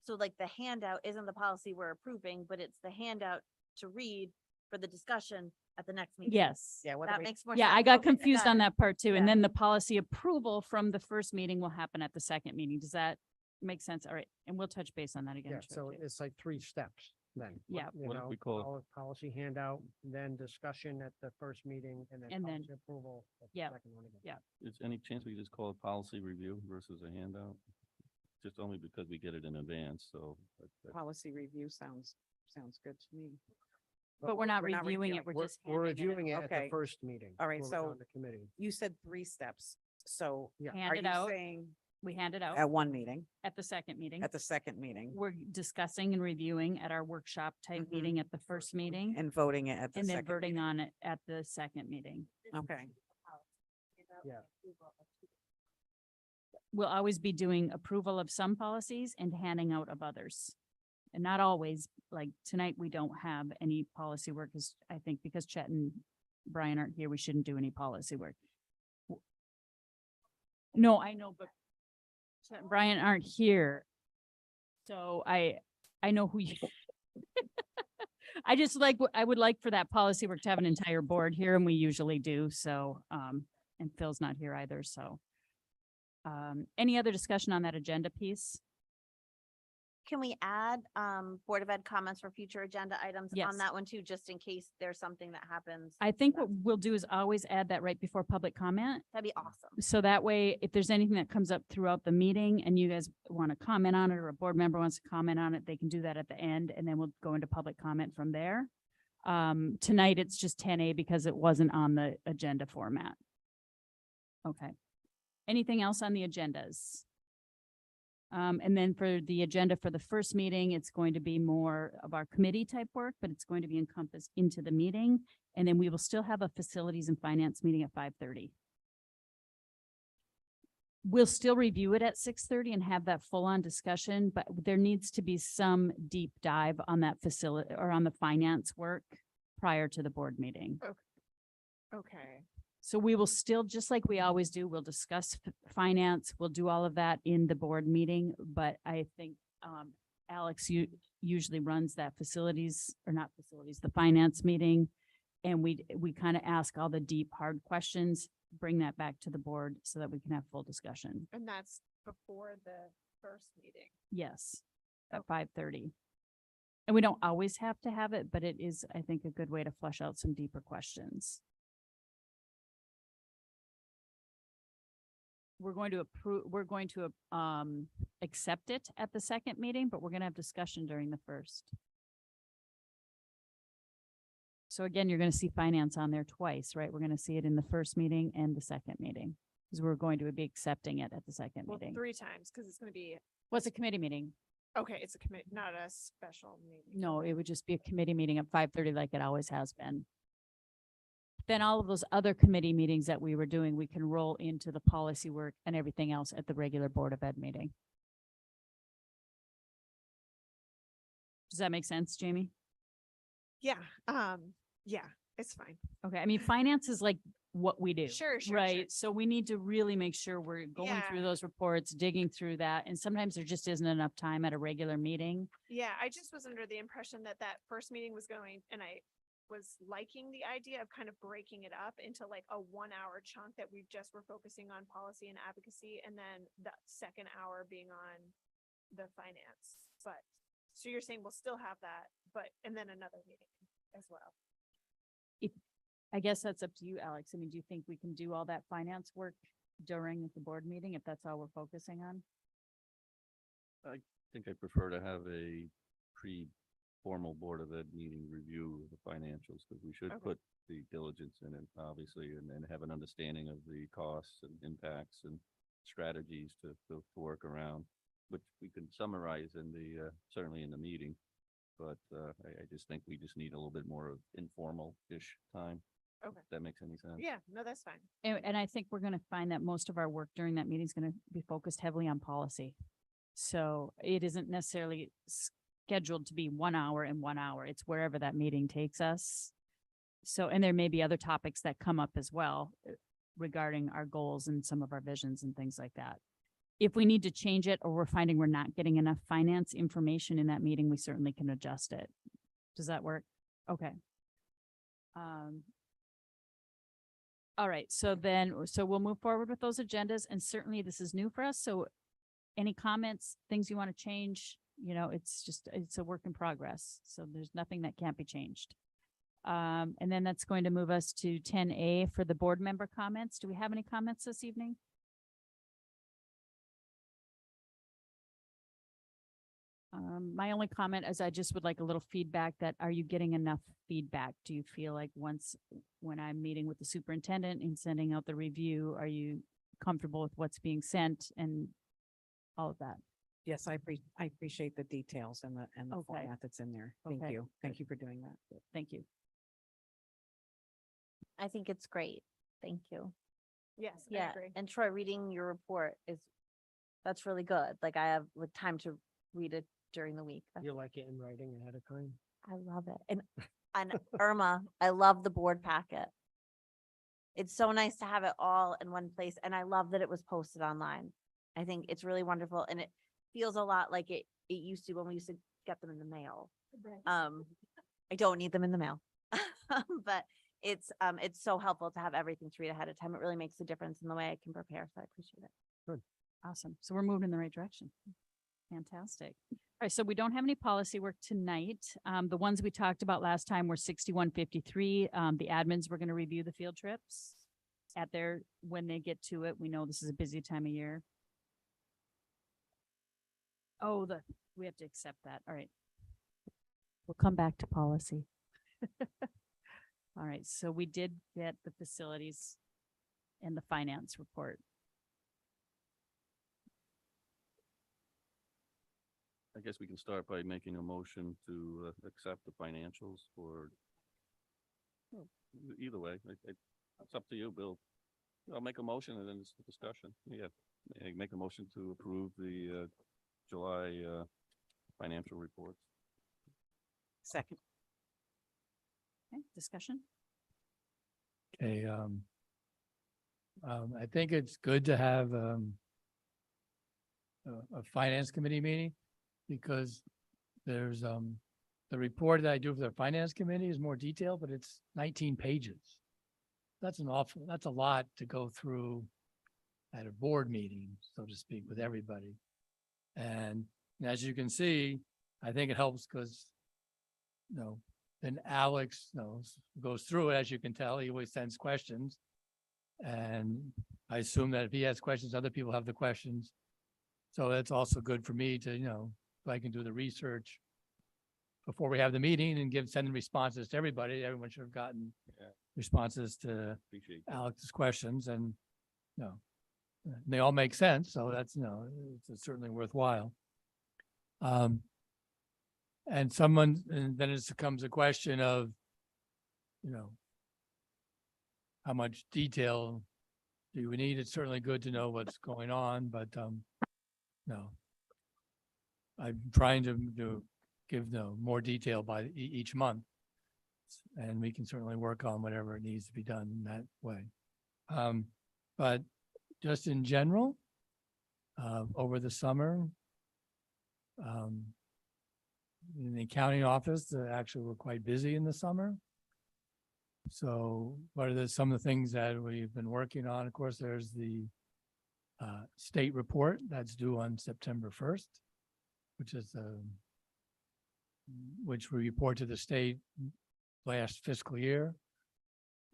so like the handout isn't the policy we're approving, but it's the handout to read for the discussion at the next meeting. Yes. Yeah, whether That we, makes more sense. Yeah, I got Okay, confused on that part too. yeah. And then the policy approval from the first meeting will happen at the second meeting. Does that make sense? All right. And we'll touch base on that again. Yeah, Troy, so too. it's like 3 steps then. Yeah. You What if know, we call it- Policy handout, then discussion at the first meeting and then And then- policy approval. at the Yeah. second one again. Yeah. Is any chance we just call it policy review versus a handout? Just only because we get it in advance, so. policy review sounds good to me. But we're not we're not reviewing it, reviewing. we're just. We're handing it out. reviewing it at Okay. the first meeting. All right, when we're so- on the committee. You said 3 steps. So Yeah. Hand are it you out, saying we hand it out at one meeting, at the second meeting. at the second meeting, We're discussing and reviewing at our workshop type Mhm. meeting at the first meeting. and voting it at the And then second? voting on it at the second meeting. Okay, Yeah. We'll always be doing approval of some policies and handing out of others. And not always, like tonight, we don't have any policy work, because I think because Chet and Brian aren't here, we shouldn't do any policy work. No, I know, but Chet and Brian aren't here. So I know who you. I just like, I would like for that policy work to have an entire board here, and we usually do, so, and Phil's not here either, so. Any other discussion on that agenda piece? Can we add, Board of Ed comments for future agenda items Yes. on that one too, just in case there's something that happens? I think what we'll do is always add that right before public comment. That'd be awesome. So that way, if there's anything that comes up throughout the meeting and you guys want to comment on it, or a board member wants to comment on it, they can do that at the end, and then we'll go into public comment from there. Tonight, it's just 10A because it wasn't on the agenda format. Okay. Anything else on the agendas? And then for the agenda for the first meeting, it's going to be more of our committee type work, but it's going to be encompassed into the meeting. And then we will still have a facilities and finance meeting at 5:30. We'll still review it at 6:30 and have that full on discussion, but there needs to be some deep dive on that facility or on the finance work prior to the board meeting. Okay. So we will still, just like we always do, we'll discuss finance, we'll do all of that in the board meeting, but I think Alex usually runs that facilities, or not facilities, the finance meeting. And we kind of ask all the deep, hard questions, bring that back to the board so that we can have full discussion. And that's before the first meeting. Yes, at 5:30. And we don't always have to have it, but it is, I think, a good way to flesh out some deeper questions. We're going to approve, we're going to accept it at the second meeting, but we're going to have discussion during the first. So again, you're going to see finance on there twice, right? We're going to see it in the first meeting and the second meeting, because we're going to be accepting it at the second Well, meeting. 3 times, because it's going to be, What's a committee meeting? okay, it's a commit, not a special meeting. No, it would just be a committee meeting at 5:30 like it always has been. Then all of those other committee meetings that we were doing, we can roll into the policy work and everything else at the regular Board of Ed meeting. Does that make sense, Jamie? Yeah, yeah, it's fine. Okay, I mean, finance is like what we do. Sure, sure, Right, sure. so we need to really make sure we're going through Yeah. those reports, digging through that, and sometimes there just isn't enough time at a regular meeting. Yeah, I just was under the impression that that first meeting was going, and I was liking the idea of kind of breaking it up into like a 1-hour chunk that we just were focusing on policy and advocacy, and then the second hour being on the finance. But, so you're saying we'll still have that, but, and then another meeting as well. I guess that's up to you, Alex. I mean, do you think we can do all that finance work during the board meeting if that's all we're focusing on? I think I prefer to have a pre-formal Board of Ed meeting review of the financials, because we should Okay. put the diligence in it, obviously, and have an understanding of the costs and impacts and strategies to work around, which we can summarize in the, certainly in the meeting. But I just think we just need a little bit more of informal-ish time. Okay. If that makes any sense? Yeah, no, that's fine. And I think we're going to find that most of our work during that meeting is going to be focused heavily on policy. So it isn't necessarily scheduled to be 1 hour and 1 hour. It's wherever that meeting takes us. So, and there may be other topics that come up as well regarding our goals and some of our visions and things like that. If we need to change it, or we're finding we're not getting enough finance information in that meeting, we certainly can adjust it. Does that work? Okay. All right, so we'll move forward with those agendas, and certainly this is new for us, so any comments, things you want to change, it's a work in progress, so there's nothing that can't be changed. And then that's going to move us to 10A for the board member comments. Do we have any comments this evening? My only comment is I just would like a little feedback that, are you getting enough feedback? Do you feel like when I'm meeting with the superintendent and sending out the review, are you comfortable with what's being sent and all of that? Yes, I appreciate the details and the Okay. format that's in there. Thank Okay, you. Thank you for doing that. Thank you. I think it's great. Thank you. Yes, I Yeah, agree. and Troy, reading your report that's really good. Like I have like time to read it during the week. You like it in writing ahead of time? I love it. And Irma, I love the board packet. It's so nice to have it all in one place, and I love that it was posted online. I think it's really wonderful, and it feels a lot like it used to when we used to get them in the mail. I don't need them in the mail. But it's so helpful to have everything to read ahead of time. It really makes a difference in the way I can prepare, so I appreciate it. Awesome. So we're moving in the right direction. Fantastic. All right. So we don't have any policy work tonight. The ones we talked about last time were 6153. The admins were going to review the field trips when they get to it. We know this is a busy time of year. Oh, we have to accept that. All right. We'll come back to policy. All right. So we did get the facilities and the finance report. I guess we can start by making a motion to accept the financials for, well, either way, it's up to you, Bill. I'll make a motion and then it's a discussion. Yeah, make a motion to approve the July financial reports. Second. Okay. Discussion. Okay, I think it's good to have a finance committee meeting because there's the report that I do for the finance committee is more detailed, but it's 19 pages. That's a lot to go through at a board meeting, so to speak, with everybody. And as you can see, I think it helps because, then Alex goes through it, as you can tell, he always sends questions. And I assume that if he has questions, other people have the questions. So that's also good for me to, if I can do the research before we have the meeting and sending responses to everybody. Everyone should have gotten responses to Appreciate that. Alex's questions, and they all make sense. So that's it's certainly worthwhile. And then it becomes a question of, how much detail do we need? It's certainly good to know what's going on, but no. I'm trying to give more detail by each month. And we can certainly work on whatever needs to be done in that way. But just in general, over the summer, in the accounting office, actually we're quite busy in the summer. So what are some of the things that we've been working on? Of course, there's the state report that's due on September 1st, which we report to the state last fiscal year.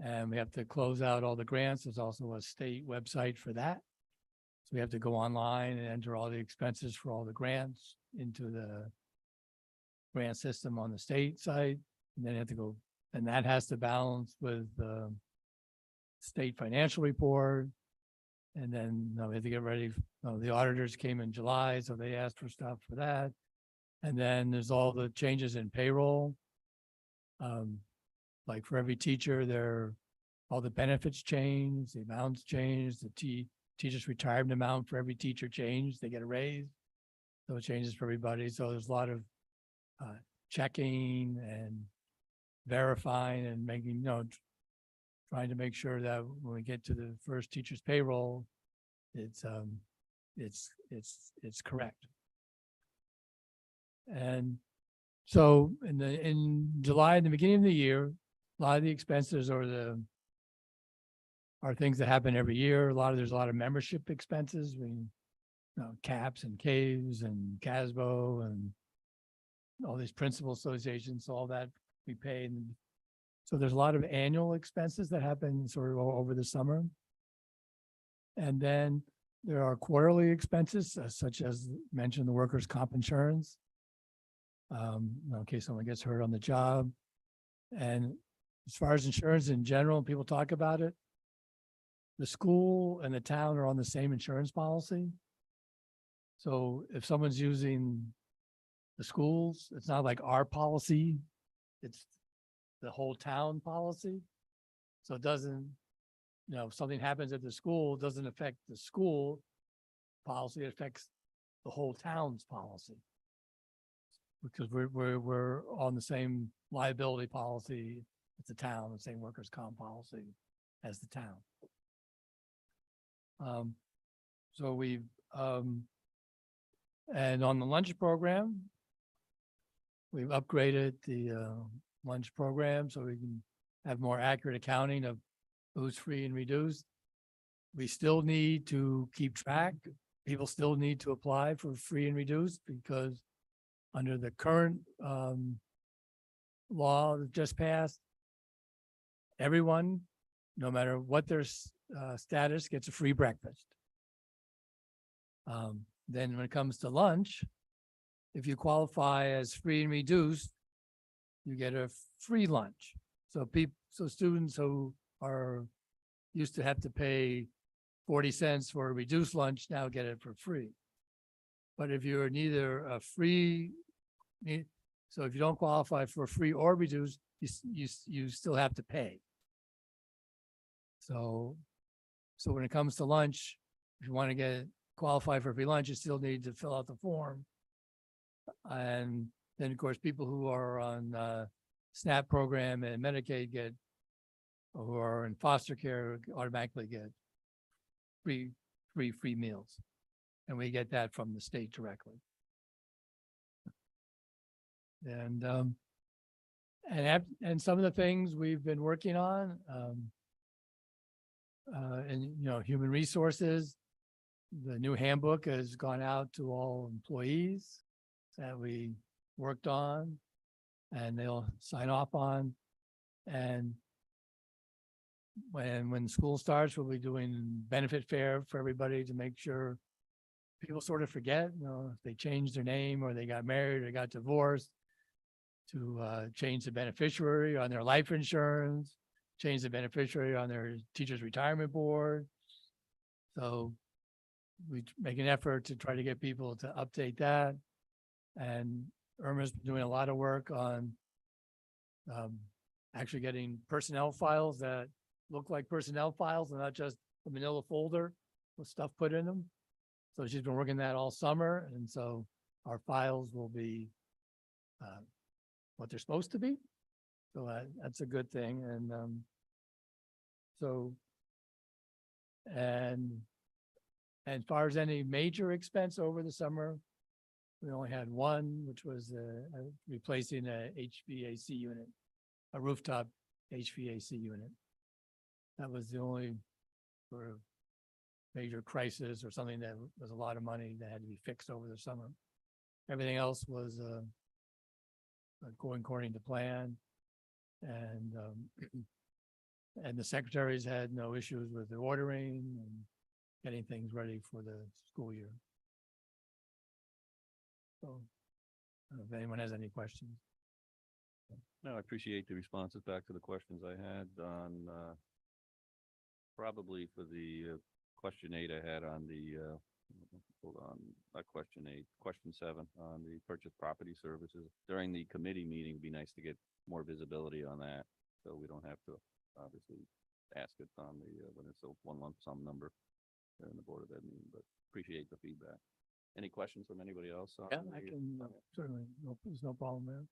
And we have to close out all the grants. There's also a state website for that. So we have to go online and enter all the expenses for all the grants into the grant system on the state site. And then you have to go, and that has to balance with the state financial report. And then we have to get ready. The auditors came in July, so they asked for stuff for that. And then there's all the changes in payroll. Like for every teacher, all the benefits change, the amounts change, the teacher's retirement amount for every teacher changed, they get a raise. So it changes for everybody. So there's a lot of checking and verifying and making, trying to make sure that when we get to the first teacher's payroll, it's correct. And so in July, in the beginning of the year, a lot of the expenses are things that happen every year. There's a lot of membership expenses. CAPS and CAVES and CASBO and all these principal associations, all that we pay. And so there's a lot of annual expenses that happen sort of over the summer. And then there are quarterly expenses, such as mentioned, the workers' comp insurance. in case someone gets hurt on the job. And as far as insurance in general, people talk about it. The school and the town are on the same insurance policy. So if someone's using the schools, it's not like our policy, it's the whole town policy. So it doesn't, if something happens at the school, it doesn't affect the school policy, it affects the whole town's policy. Because we're on the same liability policy as the town, the same workers' comp policy as the town. So we've, and on the lunch program, we've upgraded the lunch program so we can have more accurate accounting of who's free and reduced. We still need to keep track. People still need to apply for free and reduced because under the current law that just passed, everyone, no matter what their status, gets a free breakfast. Then when it comes to lunch, if you qualify as free and reduced, you get a free lunch. So so students who are used to have to pay 40 cents for a reduced lunch now get it for free. But if you're neither a free, so if you don't qualify for free or reduced, you still have to pay. So when it comes to lunch, if you want to qualify for free lunch, you still need to fill out the form. And then, of course, people who are on SNAP program and Medicaid who are in foster care automatically get free meals. And we get that from the state directly. And some of the things we've been working on, and human resources, the new handbook has gone out to all employees that we worked on, and they'll sign off on. And when school starts, we'll be doing benefit fair for everybody to make sure people sort of forget, if they changed their name or they got married or got divorced, to change the beneficiary on their life insurance, change the beneficiary on their teacher's retirement board. So we make an effort to try to get people to update that. And Irma's been doing a lot of work on actually getting personnel files that look like personnel files and not just a manila folder with stuff put in them. So she's been working that all summer. And so our files will be what they're supposed to be. So that's a good thing. And and as far as any major expense over the summer, we only had one, which was replacing a HVAC unit, a rooftop HVAC unit. That was the only sort of major crisis or something that was a lot of money that had to be fixed over the summer. Everything else was going according to plan, and the secretaries had no issues with the ordering and getting things ready for the school year. So, I don't know if anyone has any questions. No, I appreciate the responses back to the questions I had on, probably for the question 8 I had on the, hold on, not question 8, question 7 on the purchase property services. During the committee meeting, it'd be nice to get more visibility on that, so we don't have to obviously ask it on the, when it's a one lump sum number during the Board of Ed meeting, but appreciate the feedback. Any questions from anybody else? Yeah, I can certainly, there's no problem there.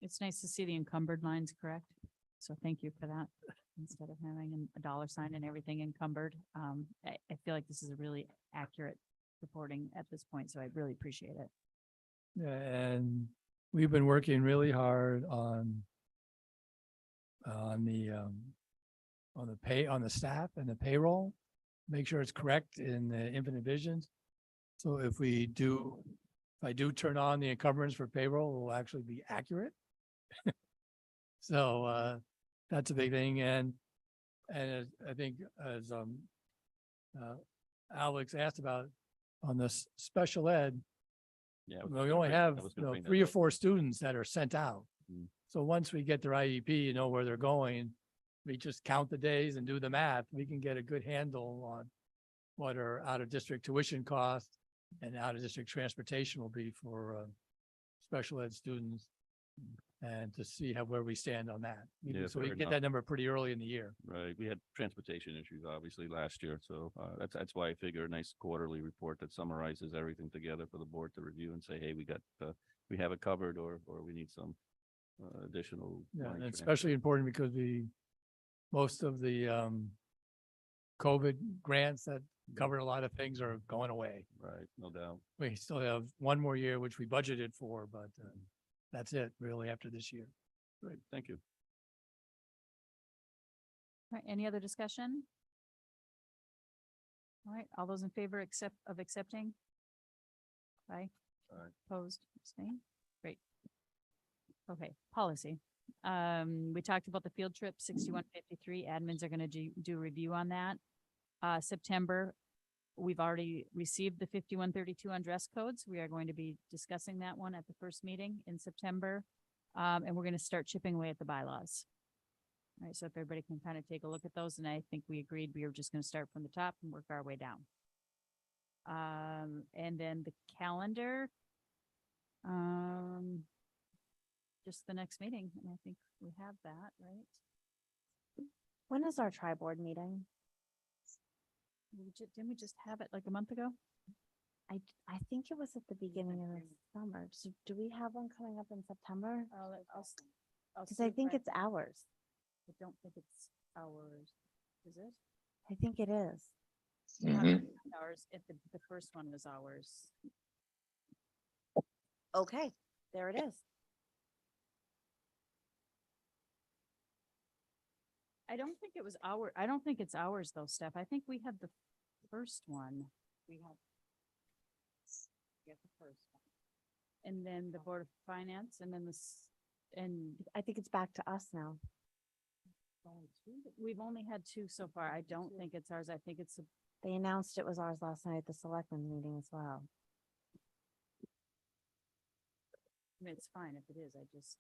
It's nice to see the encumbered lines correct. So thank you for that. Instead of having a dollar sign and everything encumbered. I feel like this is a really accurate reporting at this point, so I really appreciate it. Yeah, and we've been working really hard on the staff and the payroll, make sure it's correct in the infinite visions. So if I do turn on the encumbrance for payroll, it will actually be accurate. So that's a big thing. And I think as Alex asked about on this special ed, Yeah. I was Well, we gonna only bring- I have, was you gonna know, bring that 3 or up. 4 students that are sent out. Mm. So once we get their IEP, you know where they're going, we just count the days and do the math. We can get a good handle on what our out-of-district tuition costs and out-of-district transportation will be for special ed students. And to see where we stand on that. Yeah, So we fair can get enough. that number pretty early in the year. Right, we had transportation issues obviously last year, so that's why I figure a nice quarterly report that summarizes everything together for the board to review and say, hey, we have it covered, or we need some additional. Yeah, money and transferred. especially important because most of the COVID grants that covered a lot of things are going away. Right, no doubt. We still have one more year, which we budgeted for, but that's it really after this year. Great, thank you. All right, any other discussion? All right, all those in favor of accepting? Aye. Aye. Opposed, abstain? Great. Okay, policy. We talked about the field trip, 6153. Admins are gonna do review on that. September, we've already received the 5132 on dress codes. We are going to be discussing that one at the first meeting in September. And we're gonna start chipping away at the bylaws. All right, so if everybody can kind of take a look at those, and I think we agreed we were just gonna start from the top and work our way down. And then the calendar. Just the next meeting, and I think we have that, right? When is our tri-board meeting? Didn't we just have it like a month ago? I think it was at the beginning of the summer. So do we have one coming up in September? Because I think it's ours. I don't think it's ours. Is it? I think it is. Ours, if the first one was ours. Okay, there it is. I don't think it was I don't think it's ours though, Steph. I think we had the first one. We have the first one. And then the Board of Finance and then and I think it's back to us now. we've only had 2 so far. I don't think it's ours. I think it's, They announced it was ours last night at the selectmen meeting as well. I mean, it's fine if it is. I just,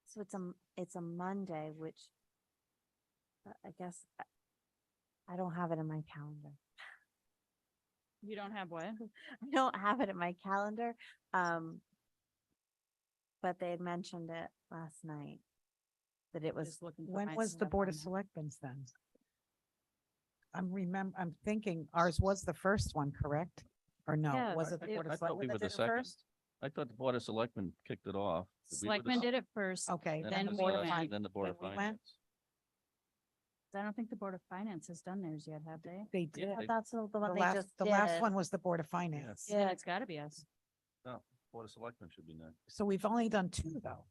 So it's a Monday, which I guess I don't have it in my calendar. you don't have what? I don't have it in my calendar. But they had mentioned it last night that it was, Just looking for When my was the stuff Board on of here. Selectmen's then? I'm thinking ours was the first one, correct? Or no, Yeah, was it the it- Board I of thought we Selectmen were that the did it second. first? I thought the Board of Selectmen kicked it off. We were the Selectmen did it first. Okay, Then then the the Board of Selectmen, Finance. Then the Board of Then we went. Finance. I don't think the Board of Finance has done theirs yet, have they? They Yeah, did. I thought so, the one The they last, just the last did. one was the Board of Finance. Yeah, it's gotta be us. No, Board of Selectmen should be next. So we've only done 2 though.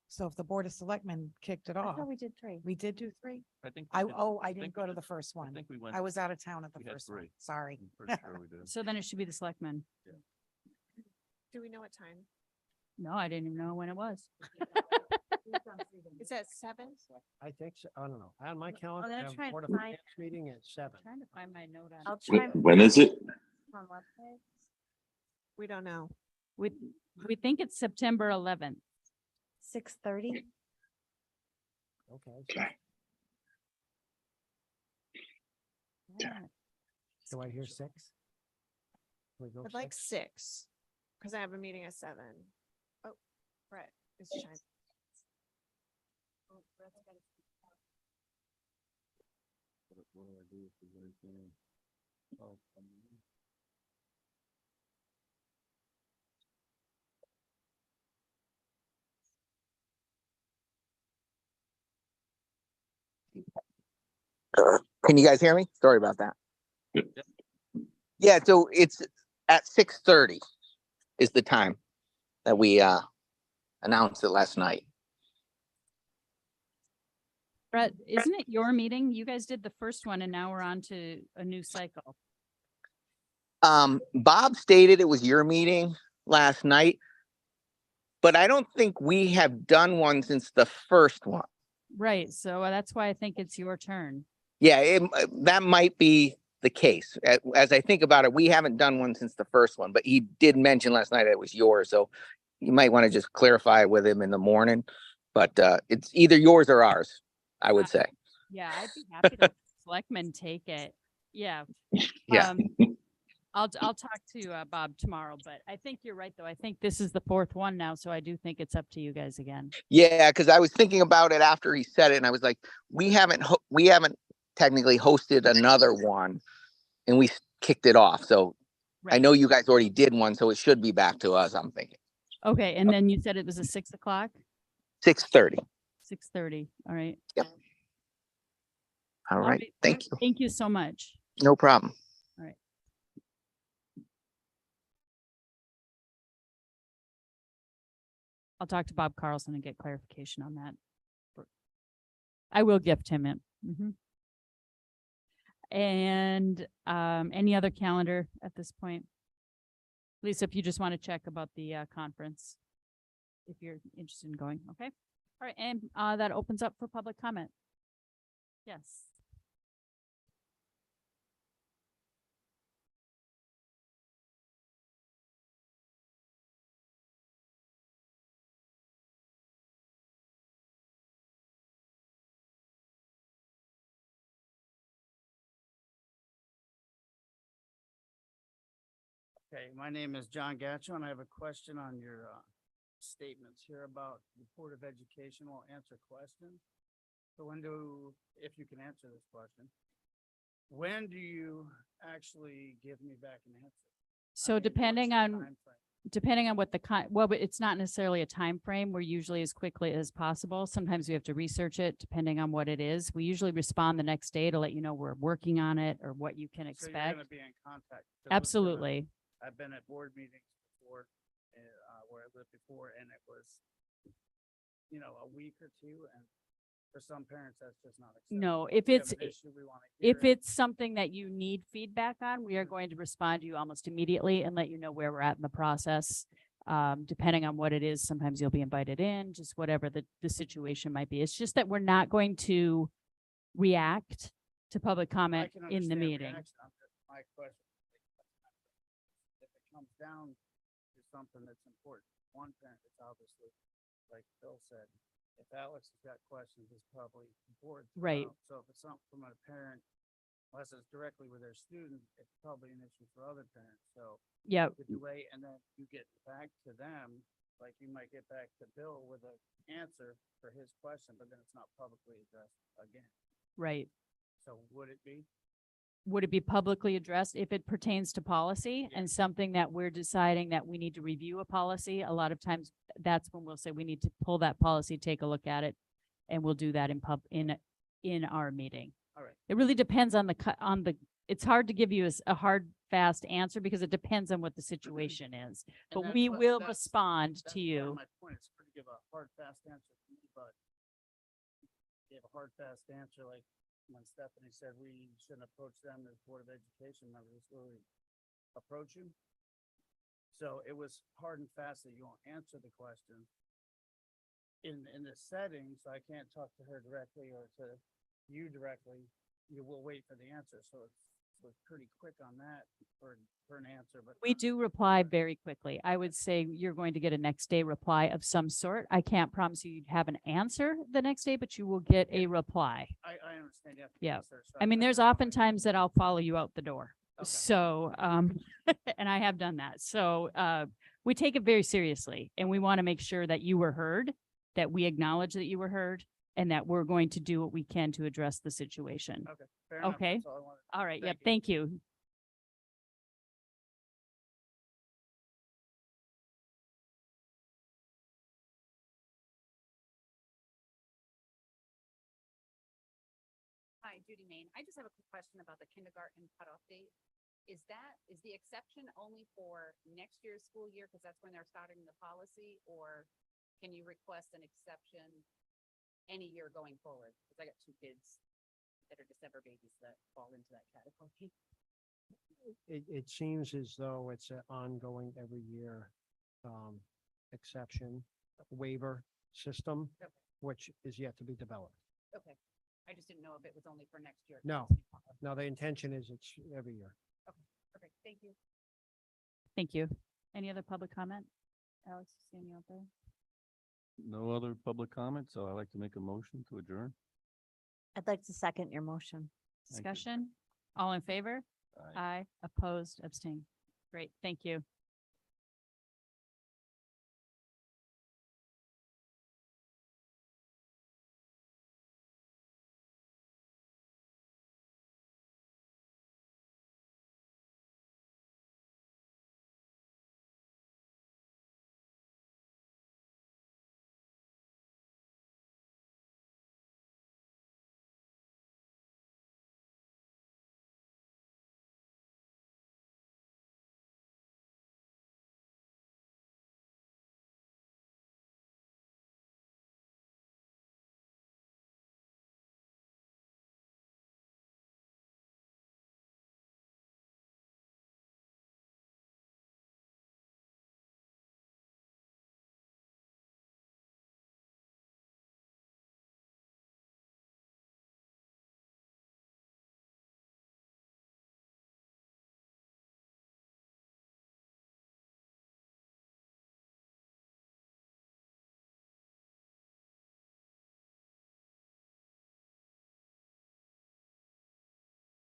So if the Board of Selectmen kicked it I off, thought we did 3. we did do 3? I think. I we did- I didn't think go we to the did- first I one. think we went. I was out of town at the we had first one. 3. Sorry. I'm pretty sure we did. So then it should be the Selectmen. Do we know what time? No, I didn't even know when it was. Is that 7? I think so. I don't know. On my calendar, gonna I have try and Board of find Finance meeting at 7. Trying to find my note on. I'll try. When is it? On website. We don't know. We think it's September 11th. 6:30. Okay. Okay. Do I hear 6? Can we go I'd like 6? 6, because I have a meeting at 7. Oh, Brett is trying. What do I do if there's anything? Oh, Can you guys hear me? Sorry about that. Yep. Yeah, so it's at 6:30 is the time that we announced it last night. Brett, isn't it your meeting? You guys did the first one and now we're on to a new cycle. Bob stated it was your meeting last night, but I don't think we have done one since the first one. Right, so that's why I think it's your turn. Yeah, that might be the case. As I think about it, we haven't done one since the first one, but he did mention last night that it was yours, so you might want to just clarify it with him in the morning. But it's either yours or ours, I would say. Yeah, I'd be happy to have selectmen take it. Yeah. Yeah. I'll talk to Bob tomorrow, but I think you're right, though. I think this is the fourth one now, so I do think it's up to you guys again. Yeah, because I was thinking about it after he said it, and I was like, we haven't technically hosted another one, and we kicked it off. So I Right. know you guys already did one, so it should be back to us, I'm thinking. Okay, and then you said it was a 6 o'clock, 6:30. 6:30. All right. All right. right. Thank you. Thank you so much. No problem. I'll talk to Bob Carlson and get clarification on that. I will gift him it. And any other calendar at this point? Lisa, if you just want to check about the conference, if you're interested in going, okay? All right, and that opens up for public comment. Yes. Okay, my name is John Gatcho, and I have a question on your statements here about the Board of Education will answer questions. So if you can answer this question, when do you actually give me back an answer? So What's depending the on timeframe? what but it's not necessarily a time frame. We're usually as quickly as possible. Sometimes we have to research it depending on what it is. We usually respond the next day to let you know we're working on it or what you can So you're expect. gonna be in contact. 'Cause Absolutely. I've been at board meetings before, where I lived before, and it was, a week or two, and for some parents, that's just not acceptable. No, if We have it's an issue, we wanna hear if it. it's something that you need feedback on, we are going to respond to you almost immediately and let you know where we're at in the process. Depending on what it is, sometimes you'll be invited in, just whatever the situation might be. It's just that we're not going to react to public I comment can in the understand meeting. reaction. My question, if it comes down to something that's important, to one parent, it's obviously, like Bill said, if Alex has got questions, it's probably important. to Right. know. So if it's something from a parent, unless it's directly with their student, it's probably an issue for other parents. So Yeah, the delay, and then you get back to them, like you might get back to Bill with an answer for his question, but then it's not publicly addressed again. right. So would it be? Would it be publicly addressed if it pertains to policy and something that we're deciding that we need to review a policy? A lot of times that's when we'll say we need to pull that policy, take a look at it, and we'll do that in our meeting. All right. It really depends on it's hard to give you a hard, fast answer because it depends on what the situation is. And But that's we what- will that's- respond that's to part of you. My point is to give a hard, fast answer to me, but give a hard, fast answer, like when Stephanie said we shouldn't approach them as Board of Education members, really approach you. So it was hard and fast that you won't answer the question in this setting, so I can't talk to her directly or to you directly. You will wait for the answer, so it's pretty quick on that for an answer, but. We not- do reply very quickly. I would say you're going to get a next day reply of some sort. I can't promise you you'd have an answer the next day, but you will get a reply. I understand you have to. Yeah. research, so I mean, there's just wanna often make- times that I'll follow you out the door. Okay. So, and I have done that. So, we take it very seriously and we want to make sure that you were heard, that we acknowledge that you were heard, and that we're going to do what we can to address the situation. Okay. Fair enough, Okay. that's all I wanted. All right. Yep. Thank Thank you. Hi, Judy Main. I just have a quick question about the kindergarten cutoff date. Is the exception only for next year's school year? Because that's when they're starting the policy, or can you request an exception any year going forward? Because I got two kids that are December babies that fall into that category. It seems as though it's an ongoing every year exception waiver system, Okay. which is yet to be developed. Okay. I just didn't know if it was only for next year. 'cause No. it's new policy. No, the intention is it's every year. Perfect, thank you. Thank you. Any other public comment? Alex, you see any out there? No other public comments, so I'd like to make a motion to adjourn. I'd like to second your motion. Thank you. Discussion? All in favor? Aye. Aye. Opposed, abstain. Great, thank you.